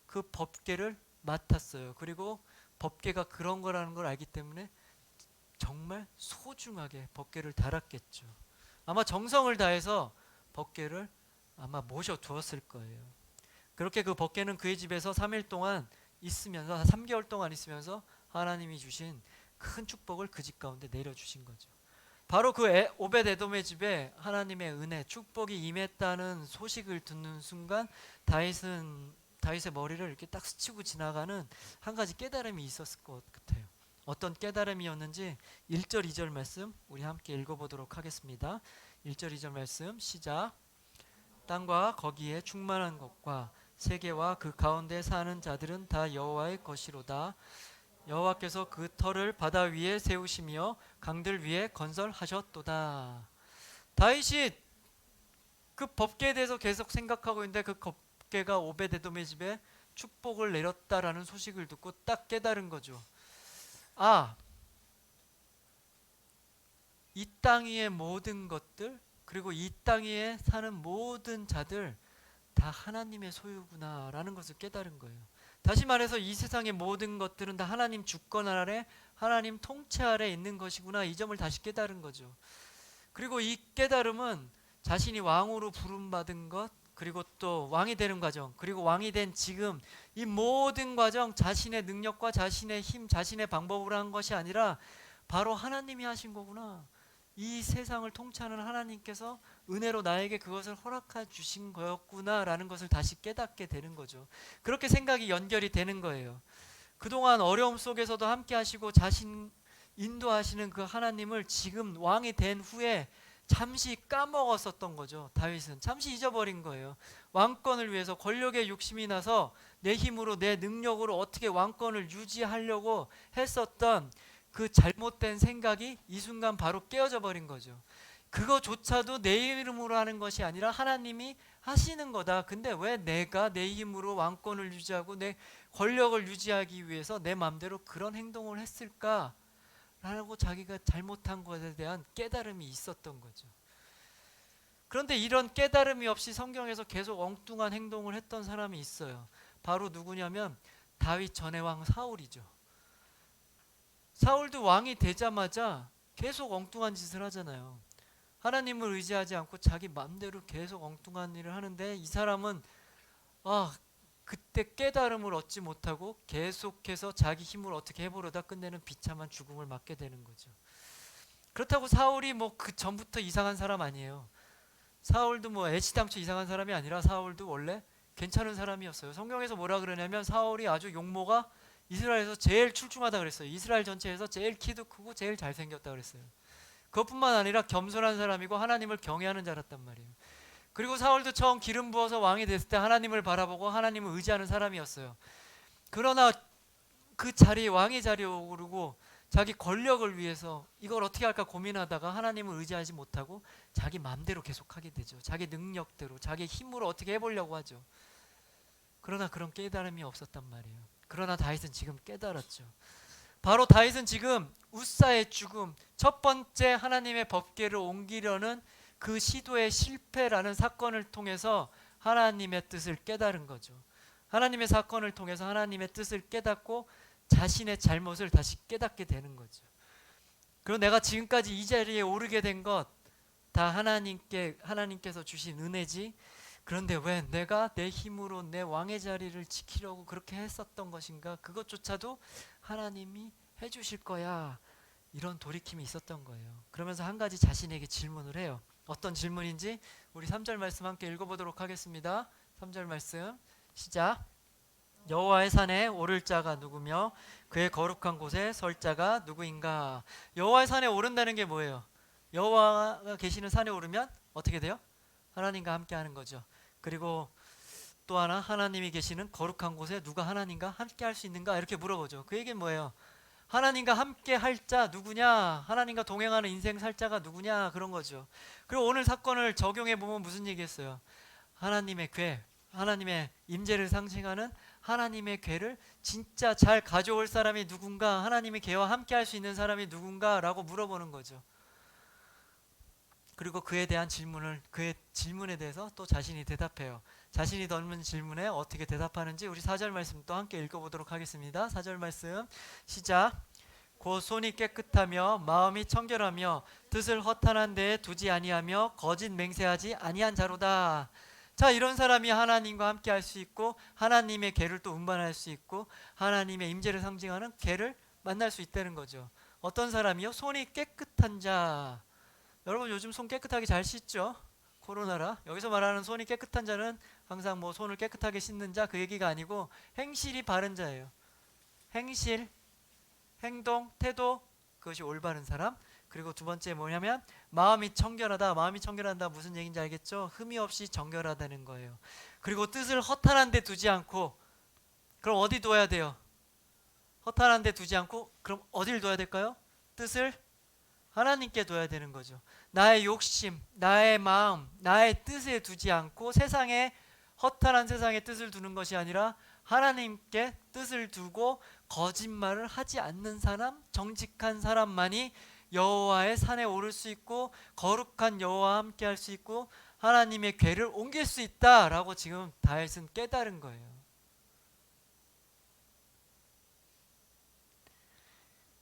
그 법궤를 맡았어요. 그리고 법궤가 그런 거라는 걸 알기 때문에 정말 소중하게 법궤를 달았겠죠. 아마 정성을 다해서 법궤를 아마 모셔두었을 거예요. 그렇게 그 법궤는 그의 집에서 3일 동안 있으면서 3개월 동안 있으면서 하나님이 주신 큰 축복을 그 집 가운데 내려주신 거죠. 바로 그 오벳에돔의 집에 하나님의 은혜, 축복이 임했다는 소식을 듣는 순간 다윗의 머리를 이렇게 딱 스치고 지나가는 한 가지 깨달음이 있었을 것 같아요. 어떤 깨달음이었는지 1절 2절 말씀 우리 함께 읽어보도록 하겠습니다. 1절 2절 말씀 시작. 땅과 거기에 충만한 것과 세계와 그 가운데 사는 자들은 다 여호와의 것이로다. 여호와께서 그 터를 바다 위에 세우시며 강들 위에 건설하셨도다. 다윗이 그 법궤에 대해서 계속 생각하고 있는데 그 법궤가 오베데돔의 집에 축복을 내렸다라는 소식을 듣고 딱 깨달은 거죠. 아, 이 땅 위의 모든 것들 그리고 이 땅 위에 사는 모든 자들 다 하나님의 소유구나라는 것을 깨달은 거예요. 다시 말해서 이 세상의 모든 것들은 다 하나님 주권 아래 하나님 통치 아래 있는 것이구나, 이 점을 다시 깨달은 거죠. 그리고 이 깨달음은 자신이 왕으로 부름받은 것, 그리고 또 왕이 되는 과정, 그리고 왕이 된 지금 이 모든 과정 자신의 능력과 자신의 힘, 자신의 방법으로 한 것이 아니라 바로 하나님이 하신 거구나. 이 세상을 통치하는 하나님께서 은혜로 나에게 그것을 허락해 주신 거였구나라는 것을 다시 깨닫게 되는 거죠. 그렇게 생각이 연결이 되는 거예요. 그동안 어려움 속에서도 함께 하시고 자신 인도하시는 그 하나님을 지금 왕이 된 후에 잠시 까먹었었던 거죠. 다윗은 잠시 잊어버린 거예요. 왕권을 위해서 권력에 욕심이 나서 내 힘으로 내 능력으로 어떻게 왕권을 유지하려고 했었던 그 잘못된 생각이 이 순간 바로 깨어져 버린 거죠. 그거조차도 내 이름으로 하는 것이 아니라 하나님이 하시는 거다. 근데 왜 내가 내 힘으로 왕권을 유지하고 내 권력을 유지하기 위해서 내 마음대로 그런 행동을 했을까? 라고 자기가 잘못한 것에 대한 깨달음이 있었던 거죠. 그런데 이런 깨달음이 없이 성경에서 계속 엉뚱한 행동을 했던 사람이 있어요. 바로 누구냐면 다윗 전의 왕 사울이죠. 사울도 왕이 되자마자 계속 엉뚱한 짓을 하잖아요. 하나님을 의지하지 않고 자기 마음대로 계속 엉뚱한 일을 하는데 이 사람은 그때 깨달음을 얻지 못하고 계속해서 자기 힘으로 어떻게 해보려다 끝내는 비참한 죽음을 맞게 되는 거죠. 그렇다고 사울이 뭐 그 전부터 이상한 사람 아니에요. 사울도 뭐 애시당초 이상한 사람이 아니라 사울도 원래 괜찮은 사람이었어요. 성경에서 뭐라 그러냐면 사울이 아주 용모가 이스라엘에서 제일 출중하다 그랬어요. 이스라엘 전체에서 제일 키도 크고 제일 잘생겼다 그랬어요. 그것뿐만 아니라 겸손한 사람이고 하나님을 경외하는 자랐단 말이에요. 그리고 사울도 처음 기름 부어서 왕이 됐을 때 하나님을 바라보고 하나님을 의지하는 사람이었어요. 그러나 그 자리에 왕의 자리에 오르고 자기 권력을 위해서 이걸 어떻게 할까 고민하다가 하나님을 의지하지 못하고 자기 마음대로 계속하게 되죠. 자기 능력대로 자기 힘으로 어떻게 해보려고 하죠. 그러나 그런 깨달음이 없었단 말이에요. 그러나 다윗은 지금 깨달았죠. 바로 다윗은 지금 우사의 죽음, 첫 번째 하나님의 법궤를 옮기려는 그 시도의 실패라는 사건을 통해서 하나님의 뜻을 깨달은 거죠. 하나님의 사건을 통해서 하나님의 뜻을 깨닫고 자신의 잘못을 다시 깨닫게 되는 거죠. 그리고 내가 지금까지 이 자리에 오르게 된 것 다 하나님께서 주신 은혜지. 그런데 왜 내가 내 힘으로 내 왕의 자리를 지키려고 그렇게 했었던 것인가? 그것조차도 하나님이 해주실 거야. 이런 돌이킴이 있었던 거예요. 그러면서 한 가지 자신에게 질문을 해요. 어떤 질문인지 우리 3절 말씀 함께 읽어보도록 하겠습니다. 3절 말씀 시작. 여호와의 산에 오를 자가 누구며 그의 거룩한 곳에 설 자가 누구인가? 여호와의 산에 오른다는 게 뭐예요? 여호와가 계시는 산에 오르면 어떻게 돼요? 하나님과 함께 하는 거죠. 그리고 또 하나, 하나님이 계시는 거룩한 곳에 누가 하나님과 함께 할 수 있는가 이렇게 물어보죠. 그 얘기는 뭐예요? 하나님과 함께 할 자 누구냐? 하나님과 동행하는 인생 살 자가 누구냐? 그런 거죠. 그리고 오늘 사건을 적용해 보면 무슨 얘기했어요? 하나님의 궤, 하나님의 임재를 상징하는 하나님의 궤를 진짜 잘 가져올 사람이 누군가, 하나님의 궤와 함께 할 수 있는 사람이 누군가라고 물어보는 거죠. 그리고 그에 대한 질문을, 그의 질문에 대해서 또 자신이 대답해요. 자신이 던진 질문에 어떻게 대답하는지 우리 4절 말씀 또 함께 읽어보도록 하겠습니다. 4절 말씀 시작. 곧 손이 깨끗하며 마음이 청결하며 뜻을 허탄한 데에 두지 아니하며 거짓 맹세하지 아니한 자로다. 자, 이런 사람이 하나님과 함께 할 수 있고 하나님의 궤를 또 운반할 수 있고 하나님의 임재를 상징하는 궤를 만날 수 있다는 거죠. 어떤 사람이요? 손이 깨끗한 자. 여러분 요즘 손 깨끗하게 잘 씻죠? 코로나라. 여기서 말하는 손이 깨끗한 자는 항상 뭐 손을 깨끗하게 씻는 자 그 얘기가 아니고 행실이 바른 자예요. 행실, 행동, 태도 그것이 올바른 사람. 그리고 두 번째 뭐냐면 마음이 청결하다. 마음이 청결하다 무슨 얘기인지 알겠죠? 흠이 없이 정결하다는 거예요. 그리고 뜻을 허탄한 데 두지 않고 그럼 어디 둬야 돼요? 허탄한 데 두지 않고 그럼 어딜 둬야 될까요? 뜻을 하나님께 둬야 되는 거죠. 나의 욕심, 나의 마음, 나의 뜻에 두지 않고 세상에 허탄한 세상에 뜻을 두는 것이 아니라 하나님께 뜻을 두고 거짓말을 하지 않는 사람, 정직한 사람만이 여호와의 산에 오를 수 있고 거룩한 여호와와 함께 할 수 있고 하나님의 궤를 옮길 수 있다라고 지금 다윗은 깨달은 거예요.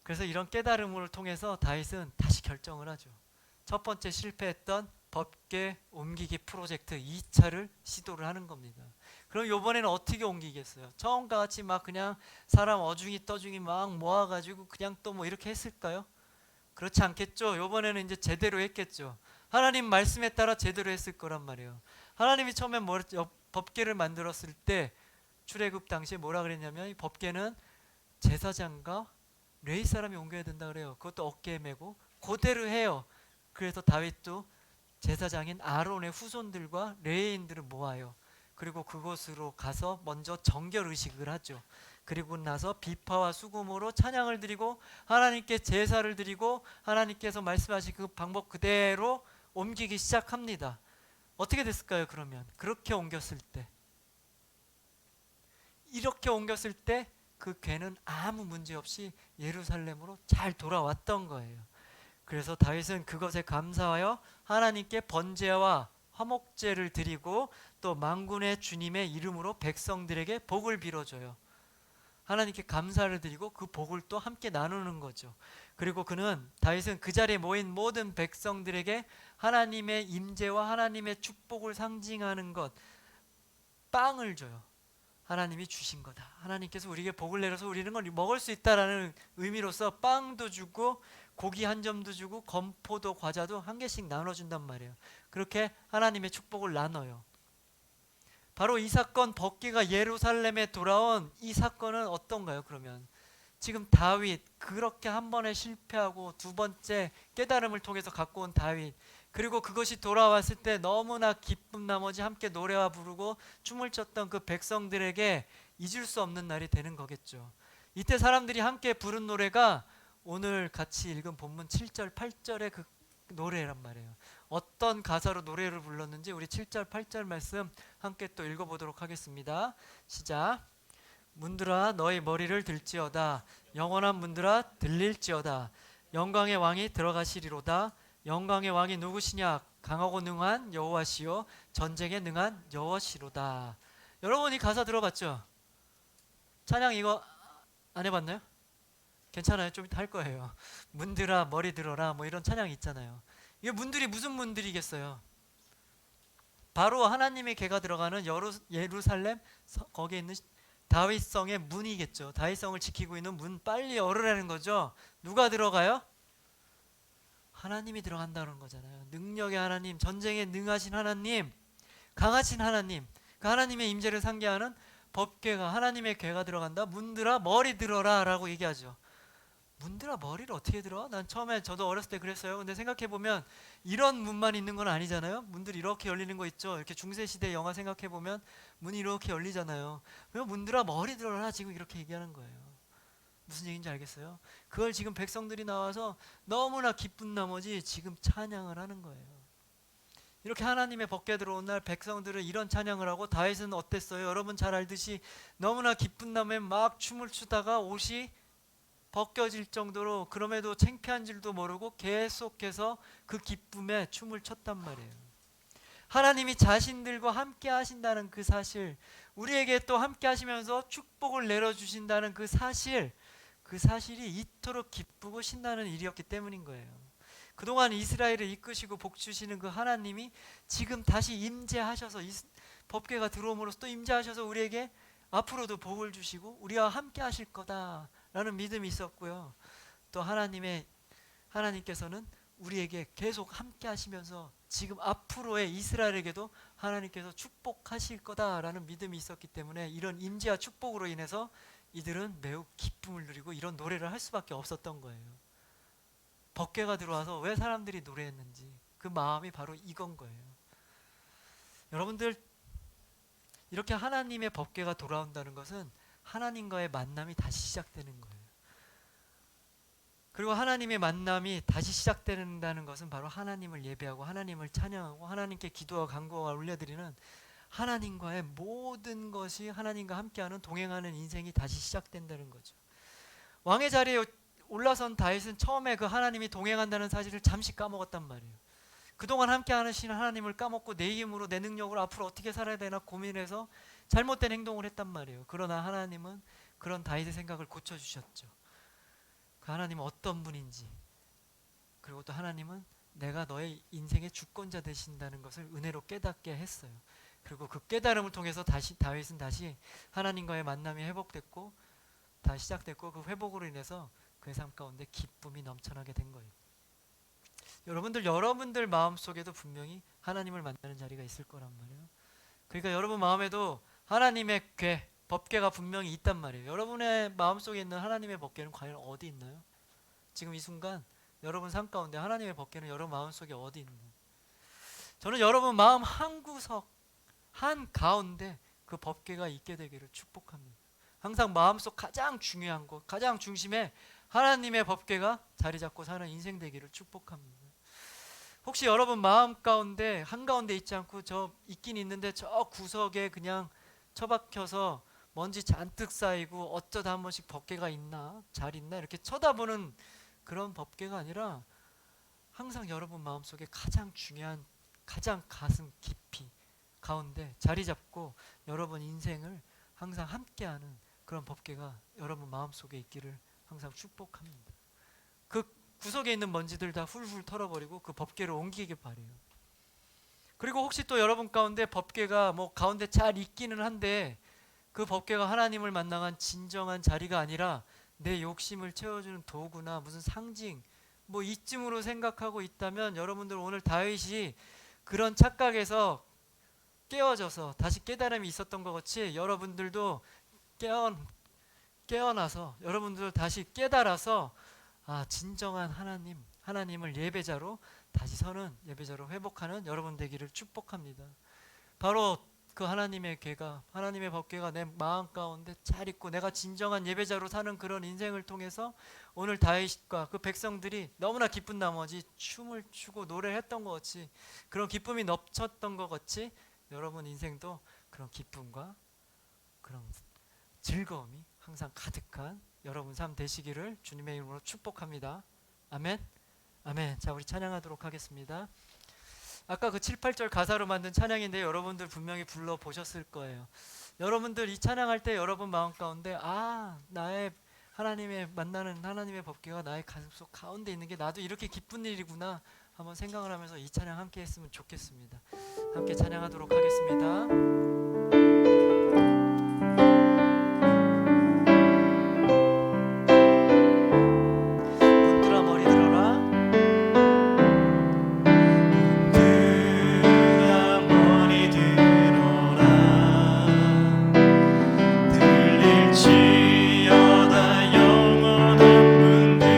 그래서 이런 깨달음을 통해서 다윗은 다시 결정을 하죠. 첫 번째 실패했던 법궤 옮기기 프로젝트 2차를 시도를 하는 겁니다. 그럼 이번에는 어떻게 옮기겠어요? 처음과 같이 막 그냥 사람 어중이 떠중이 막 모아가지고 그냥 또 뭐 이렇게 했을까요? 그렇지 않겠죠. 이번에는 이제 제대로 했겠죠. 하나님 말씀에 따라 제대로 했을 거란 말이에요. 하나님이 처음에 법궤를 만들었을 때 출애굽 당시에 뭐라 그랬냐면 이 법궤는 제사장과 레위 사람이 옮겨야 된다 그래요. 그것도 어깨에 메고 그대로 해요. 그래서 다윗도 제사장인 아론의 후손들과 레위인들을 모아요. 그리고 그곳으로 가서 먼저 정결 의식을 하죠. 그리고 나서 비파와 수금으로 찬양을 드리고 하나님께 제사를 드리고 하나님께서 말씀하신 그 방법 그대로 옮기기 시작합니다. 어떻게 됐을까요? 그러면 그렇게 옮겼을 때, 이렇게 옮겼을 때 그 궤는 아무 문제 없이 예루살렘으로 잘 돌아왔던 거예요. 그래서 다윗은 그것에 감사하여 하나님께 번제와 화목제를 드리고 또 만군의 주님의 이름으로 백성들에게 복을 빌어줘요. 하나님께 감사를 드리고 그 복을 또 함께 나누는 거죠. 그리고 다윗은 그 자리에 모인 모든 백성들에게 하나님의 임재와 하나님의 축복을 상징하는 것, 빵을 줘요. 하나님이 주신 거다. 하나님께서 우리에게 복을 내려서 우리는 걸 먹을 수 있다라는 의미로서 빵도 주고 고기 한 점도 주고 건포도 과자도 한 개씩 나눠준단 말이에요. 그렇게 하나님의 축복을 나눠요. 바로 이 사건, 법궤가 예루살렘에 돌아온 이 사건은 어떤가요? 그러면 지금 다윗, 그렇게 한 번에 실패하고 두 번째 깨달음을 통해서 갖고 온 다윗, 그리고 그것이 돌아왔을 때 너무나 기쁨 나머지 함께 노래와 부르고 춤을 췄던 그 백성들에게 잊을 수 없는 날이 되는 거겠죠. 이때 사람들이 함께 부른 노래가 오늘 같이 읽은 본문 7절 8절의 그 노래란 말이에요. 어떤 가사로 노래를 불렀는지 우리 7절 8절 말씀 함께 또 읽어보도록 하겠습니다. 시작. 문들아 너희 머리를 들지어다. 영원한 문들아 들릴지어다. 영광의 왕이 들어가시리로다. 영광의 왕이 누구시냐? 강하고 능한 여호와시요 전쟁에 능한 여호와시로다. 여러분 이 가사 들어봤죠? 찬양 이거 안 해봤나요? 괜찮아요. 좀 이따 할 거예요. 문들아 머리 들어라 뭐 이런 찬양 있잖아요. 이게 문들이 무슨 문들이겠어요? 바로 하나님의 궤가 들어가는 예루살렘 거기에 있는 다윗성의 문이겠죠. 다윗성을 지키고 있는 문, 빨리 열으라는 거죠. 누가 들어가요? 하나님이 들어간다는 거잖아요. 능력의 하나님, 전쟁에 능하신 하나님, 강하신 하나님, 그 하나님의 임재를 상기하는 법궤가, 하나님의 궤가 들어간다. 문들아 머리 들어라 라고 얘기하죠. 문들아 머리를 어떻게 들어? 난 처음에 저도 어렸을 때 그랬어요. 근데 생각해 보면 이런 문만 있는 건 아니잖아요. 문들이 이렇게 열리는 거 있죠. 이렇게 중세 시대 영화 생각해 보면 문이 이렇게 열리잖아요. 왜 문들아 머리 들어라 지금 이렇게 얘기하는 거예요. 무슨 얘기인지 알겠어요? 그걸 지금 백성들이 나와서 너무나 기쁜 나머지 지금 찬양을 하는 거예요. 이렇게 하나님의 법궤 들어온 날 백성들은 이런 찬양을 하고 다윗은 어땠어요? 여러분 잘 알듯이 너무나 기쁜 나머지 막 춤을 추다가 옷이 벗겨질 정도로 그럼에도 창피한 줄도 모르고 계속해서 그 기쁨에 춤을 췄단 말이에요. 하나님이 자신들과 함께 하신다는 그 사실, 우리에게 또 함께 하시면서 축복을 내려주신다는 그 사실, 그 사실이 이토록 기쁘고 신나는 일이었기 때문인 거예요. 그동안 이스라엘을 이끄시고 복 주시는 그 하나님이 지금 다시 임재하셔서 법궤가 들어옴으로써 또 임재하셔서 우리에게 앞으로도 복을 주시고 우리와 함께 하실 거다라는 믿음이 있었고요. 또 하나님께서는 우리에게 계속 함께 하시면서 지금 앞으로의 이스라엘에게도 하나님께서 축복하실 거다라는 믿음이 있었기 때문에 이런 임재와 축복으로 인해서 이들은 매우 기쁨을 누리고 이런 노래를 할 수밖에 없었던 거예요. 법궤가 들어와서 왜 사람들이 노래했는지 그 마음이 바로 이건 거예요. 여러분들, 이렇게 하나님의 법궤가 돌아온다는 것은 하나님과의 만남이 다시 시작되는 거예요. 그리고 하나님의 만남이 다시 시작된다는 것은 바로 하나님을 예배하고 하나님을 찬양하고 하나님께 기도와 간구와 올려드리는 하나님과의 모든 것이 하나님과 함께하는 동행하는 인생이 다시 시작된다는 거죠. 왕의 자리에 올라선 다윗은 처음에 그 하나님이 동행한다는 사실을 잠시 까먹었단 말이에요. 그동안 함께 하신 하나님을 까먹고 내 힘으로 내 능력으로 앞으로 어떻게 살아야 되나 고민해서 잘못된 행동을 했단 말이에요. 그러나 하나님은 그런 다윗의 생각을 고쳐주셨죠. 그 하나님은 어떤 분인지, 그리고 또 하나님은 내가 너의 인생의 주권자 되신다는 것을 은혜로 깨닫게 했어요. 그리고 그 깨달음을 통해서 다윗은 다시 하나님과의 만남이 회복됐고 다시 시작됐고 그 회복으로 인해서 그의 삶 가운데 기쁨이 넘쳐나게 된 거예요. 여러분들 마음속에도 분명히 하나님을 만나는 자리가 있을 거란 말이에요. 그러니까 여러분 마음에도 하나님의 법궤가 분명히 있단 말이에요. 여러분의 마음속에 있는 하나님의 법궤는 과연 어디 있나요? 지금 이 순간 여러분 삶 가운데 하나님의 법궤는 여러분 마음속에 어디 있나요? 저는 여러분 마음 한 구석 한 가운데 그 법궤가 있게 되기를 축복합니다. 항상 마음속 가장 중요한 곳, 가장 중심에 하나님의 법궤가 자리 잡고 사는 인생 되기를 축복합니다. 혹시 여러분 마음 가운데 한가운데 있지 않고 저 있긴 있는데 저 구석에 그냥 처박혀서 먼지 잔뜩 쌓이고 어쩌다 한 번씩 법궤가 있나 잘 있나 이렇게 쳐다보는 그런 법궤가 아니라 항상 여러분 마음속에 가장 중요한 가장 가슴 깊이 가운데 자리 잡고 여러분 인생을 항상 함께하는 그런 법궤가 여러분 마음속에 있기를 항상 축복합니다. 그 구석에 있는 먼지들 다 훌훌 털어버리고 그 법궤를 옮기길 바래요. 그리고 혹시 또 여러분 가운데 법궤가 뭐 가운데 잘 있기는 한데 그 법궤가 하나님을 만나간 진정한 자리가 아니라 내 욕심을 채워주는 도구나 무슨 상징 뭐 이쯤으로 생각하고 있다면 여러분들 오늘 다윗이 그런 착각에서 깨어져서 다시 깨달음이 있었던 것 같이 여러분들도 깨어나서 여러분들 다시 깨달아서 진정한 하나님을 예배자로 다시 서는 예배자로 회복하는 여러분 되기를 축복합니다. 바로 그 하나님의 하나님의 법궤가 내 마음 가운데 잘 있고 내가 진정한 예배자로 사는 그런 인생을 통해서 오늘 다윗과 그 백성들이 너무나 기쁜 나머지 춤을 추고 노래를 했던 것 같이 그런 기쁨이 넘쳤던 것 같이 여러분 인생도 그런 기쁨과 그런 즐거움이 항상 가득한 여러분 삶 되시기를 주님의 이름으로 축복합니다. 아멘. 아멘. 자, 우리 찬양하도록 하겠습니다. 아까 그 7, 8절 가사로 만든 찬양인데 여러분들 분명히 불러보셨을 거예요. 여러분들 이 찬양할 때 여러분 마음 가운데 나의 하나님의 만나는 하나님의 법궤가 나의 가슴속 가운데 있는 게 나도 이렇게 기쁜 일이구나 한번 생각을 하면서 이 찬양 함께 했으면 좋겠습니다. 함께 찬양하도록 하겠습니다. 들릴지어다 영원한 문들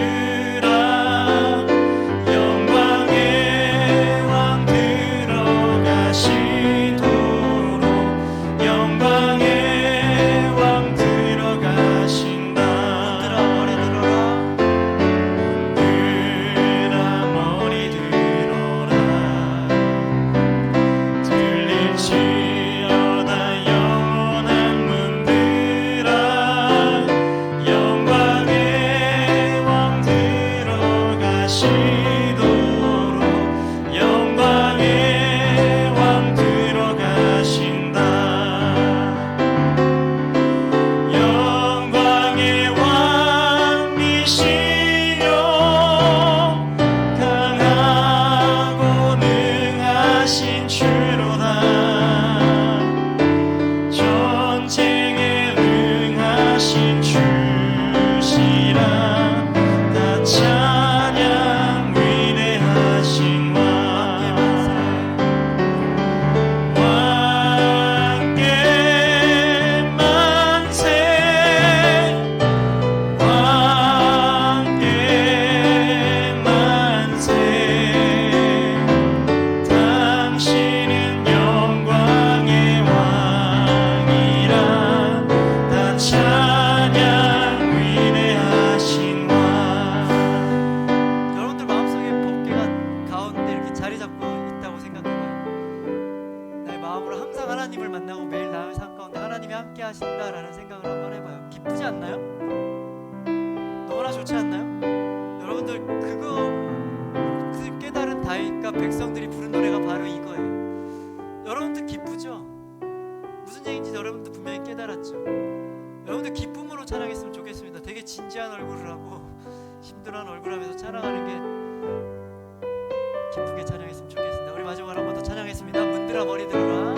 않나요? 너무나 좋지 않나요? 여러분들 그 깨달은 다윗과 백성들이 부른 노래가 바로 이거예요. 여러분들 기쁘죠? 무슨 얘기인지 여러분들 분명히 깨달았죠? 여러분들 기쁨으로 찬양했으면 좋겠습니다. 되게 진지한 얼굴을 하고 힘들어하는 얼굴 하면서 찬양하는 게 기쁘게 찬양했으면 좋겠습니다. 우리 마지막으로 한 번 더 찬양했습니다. 문들아 머리 들어라.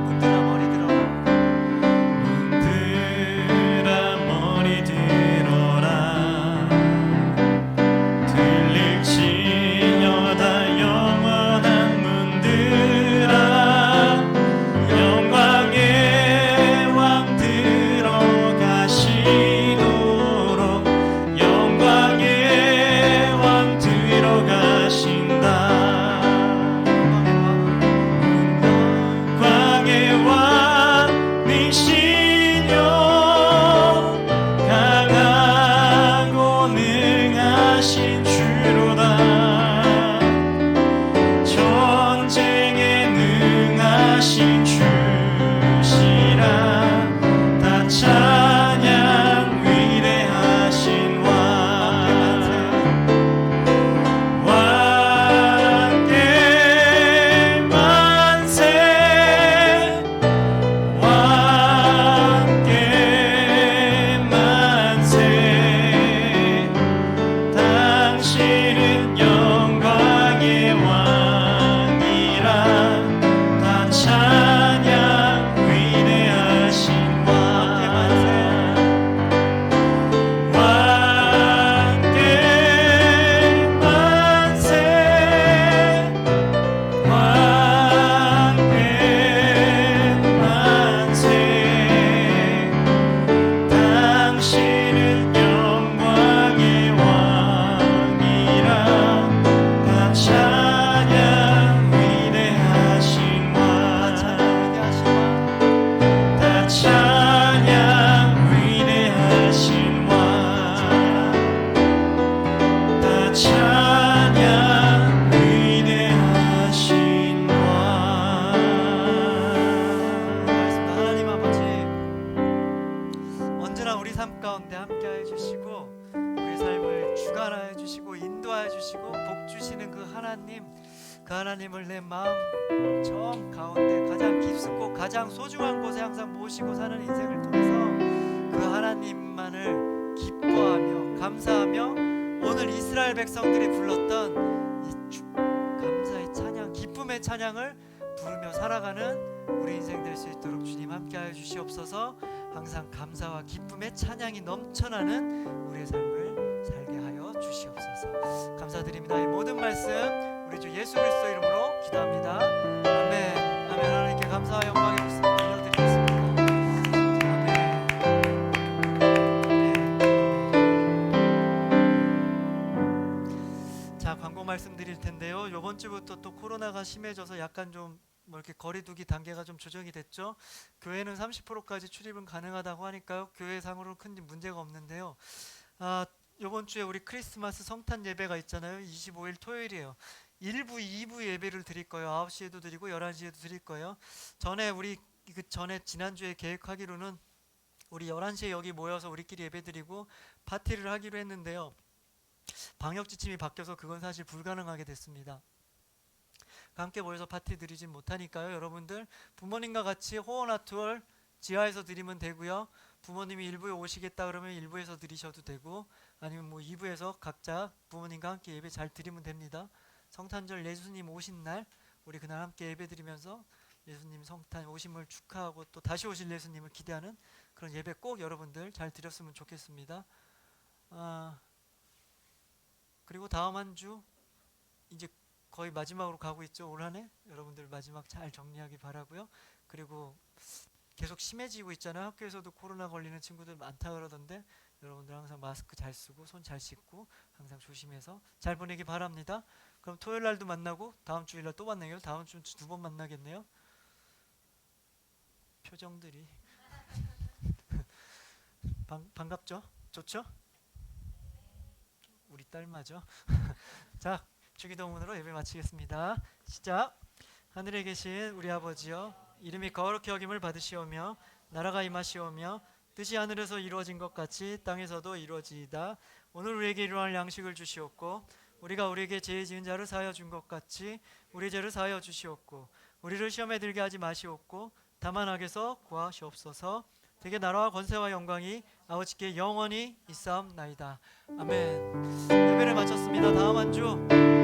문들아 머리 들어라. 문들아 머리 들어라. 들릴지어다 영원한 문들아. 영광의 왕 들어가시도록 영광의 왕 들어가신다. 영광의 왕이시여 강하고 능하신 주로다. 전쟁에 능하신 주시라. 다 찬양 위대하신 왕. 왕께 만세. 왕께 만세. 당신은 영광의 왕이라. 다 찬양 위대하신 왕. 왕께 만세. 왕께 만세. 당신은 영광의 왕이라. 다 찬양 위대하신 왕. 다 찬양 위대하신 왕. 다 찬양 위대하신 왕. 고맙습니다. 하나님 아버지, 언제나 우리 삶 가운데 함께하여 주시고 우리 삶을 주관하여 주시고 인도하여 주시고 복 주시는 그 하나님을 내 마음 정 가운데 가장 깊고 가장 소중한 곳에 항상 모시고 사는 인생을 통해서 그 하나님만을 기뻐하며 감사하며 오늘 이스라엘 백성들이 불렀던 이 감사의 찬양, 기쁨의 찬양을 부르며 살아가는 우리 인생 될 수 있도록 주님 함께하여 주시옵소서. 항상 감사와 기쁨의 찬양이 넘쳐나는 우리의 삶을 살게 하여 주시옵소서. 감사드립니다. 이 모든 말씀 우리 주 예수 그리스도 이름으로 기도합니다. 아멘. 아멘. 하나님께 감사와 영광의 말씀 드려드리겠습니다. 아멘. 자, 광고 말씀드릴 텐데요. 이번 주부터 또 코로나가 심해져서 약간 좀 뭐 이렇게 거리두기 단계가 좀 조정이 됐죠. 교회는 30%까지 출입은 가능하다고 하니까요. 교회상으로 큰 문제가 없는데요. 이번 주에 우리 크리스마스 성탄 예배가 있잖아요. 25일 토요일이에요. 1부, 2부 예배를 드릴 거예요. 9시에도 드리고 11시에도 드릴 거예요. 전에 지난주에 계획하기로는 우리 11시에 여기 모여서 우리끼리 예배 드리고 파티를 하기로 했는데요. 방역 지침이 바뀌어서 그건 사실 불가능하게 됐습니다. 함께 모여서 파티 드리진 못하니까요. 여러분들 부모님과 같이 호원아트월 지하에서 드리면 되고요. 부모님이 1부에 오시겠다 그러면 1부에서 드리셔도 되고 아니면 뭐 2부에서 각자 부모님과 함께 예배 잘 드리면 됩니다. 성탄절 예수님 오신 날 우리 그날 함께 예배 드리면서 예수님 성탄 오심을 축하하고 또 다시 오실 예수님을 기대하는 그런 예배 꼭 여러분들 잘 드렸으면 좋겠습니다. 그리고 다음 한 주 이제 거의 마지막으로 가고 있죠. 올 한 해 여러분들 마지막 잘 정리하기 바라고요. 그리고 계속 심해지고 있잖아요. 학교에서도 코로나 걸리는 친구들 많다 그러던데 여러분들 항상 마스크 잘 쓰고 손 잘 씻고 항상 조심해서 잘 보내기 바랍니다. 그럼 토요일 날도 만나고 다음 주일 날 또 만나요. 다음 주 두 번 만나겠네요. 표정들이 반갑죠? 좋죠? 우리 딸 맞아. 자, 주기도문으로 예배 마치겠습니다. 시작. 하늘에 계신 우리 아버지여, 이름이 거룩히 여김을 받으시오며 나라가 임하시오며 뜻이 하늘에서 이루어진 것 같이 땅에서도 이루어지이다. 오늘 우리에게 일용할 양식을 주시옵고 우리가 우리에게 죄 지은 자를 사하여 준 것 같이 우리 죄를 사하여 주시옵고 우리를 시험에 들게 하지 마시옵고 다만 악에서 구하시옵소서. 되게 나라와 권세와 영광이 아버지께 영원히 있사옵나이다. 아멘. 예배를 마쳤습니다. 다음 한 주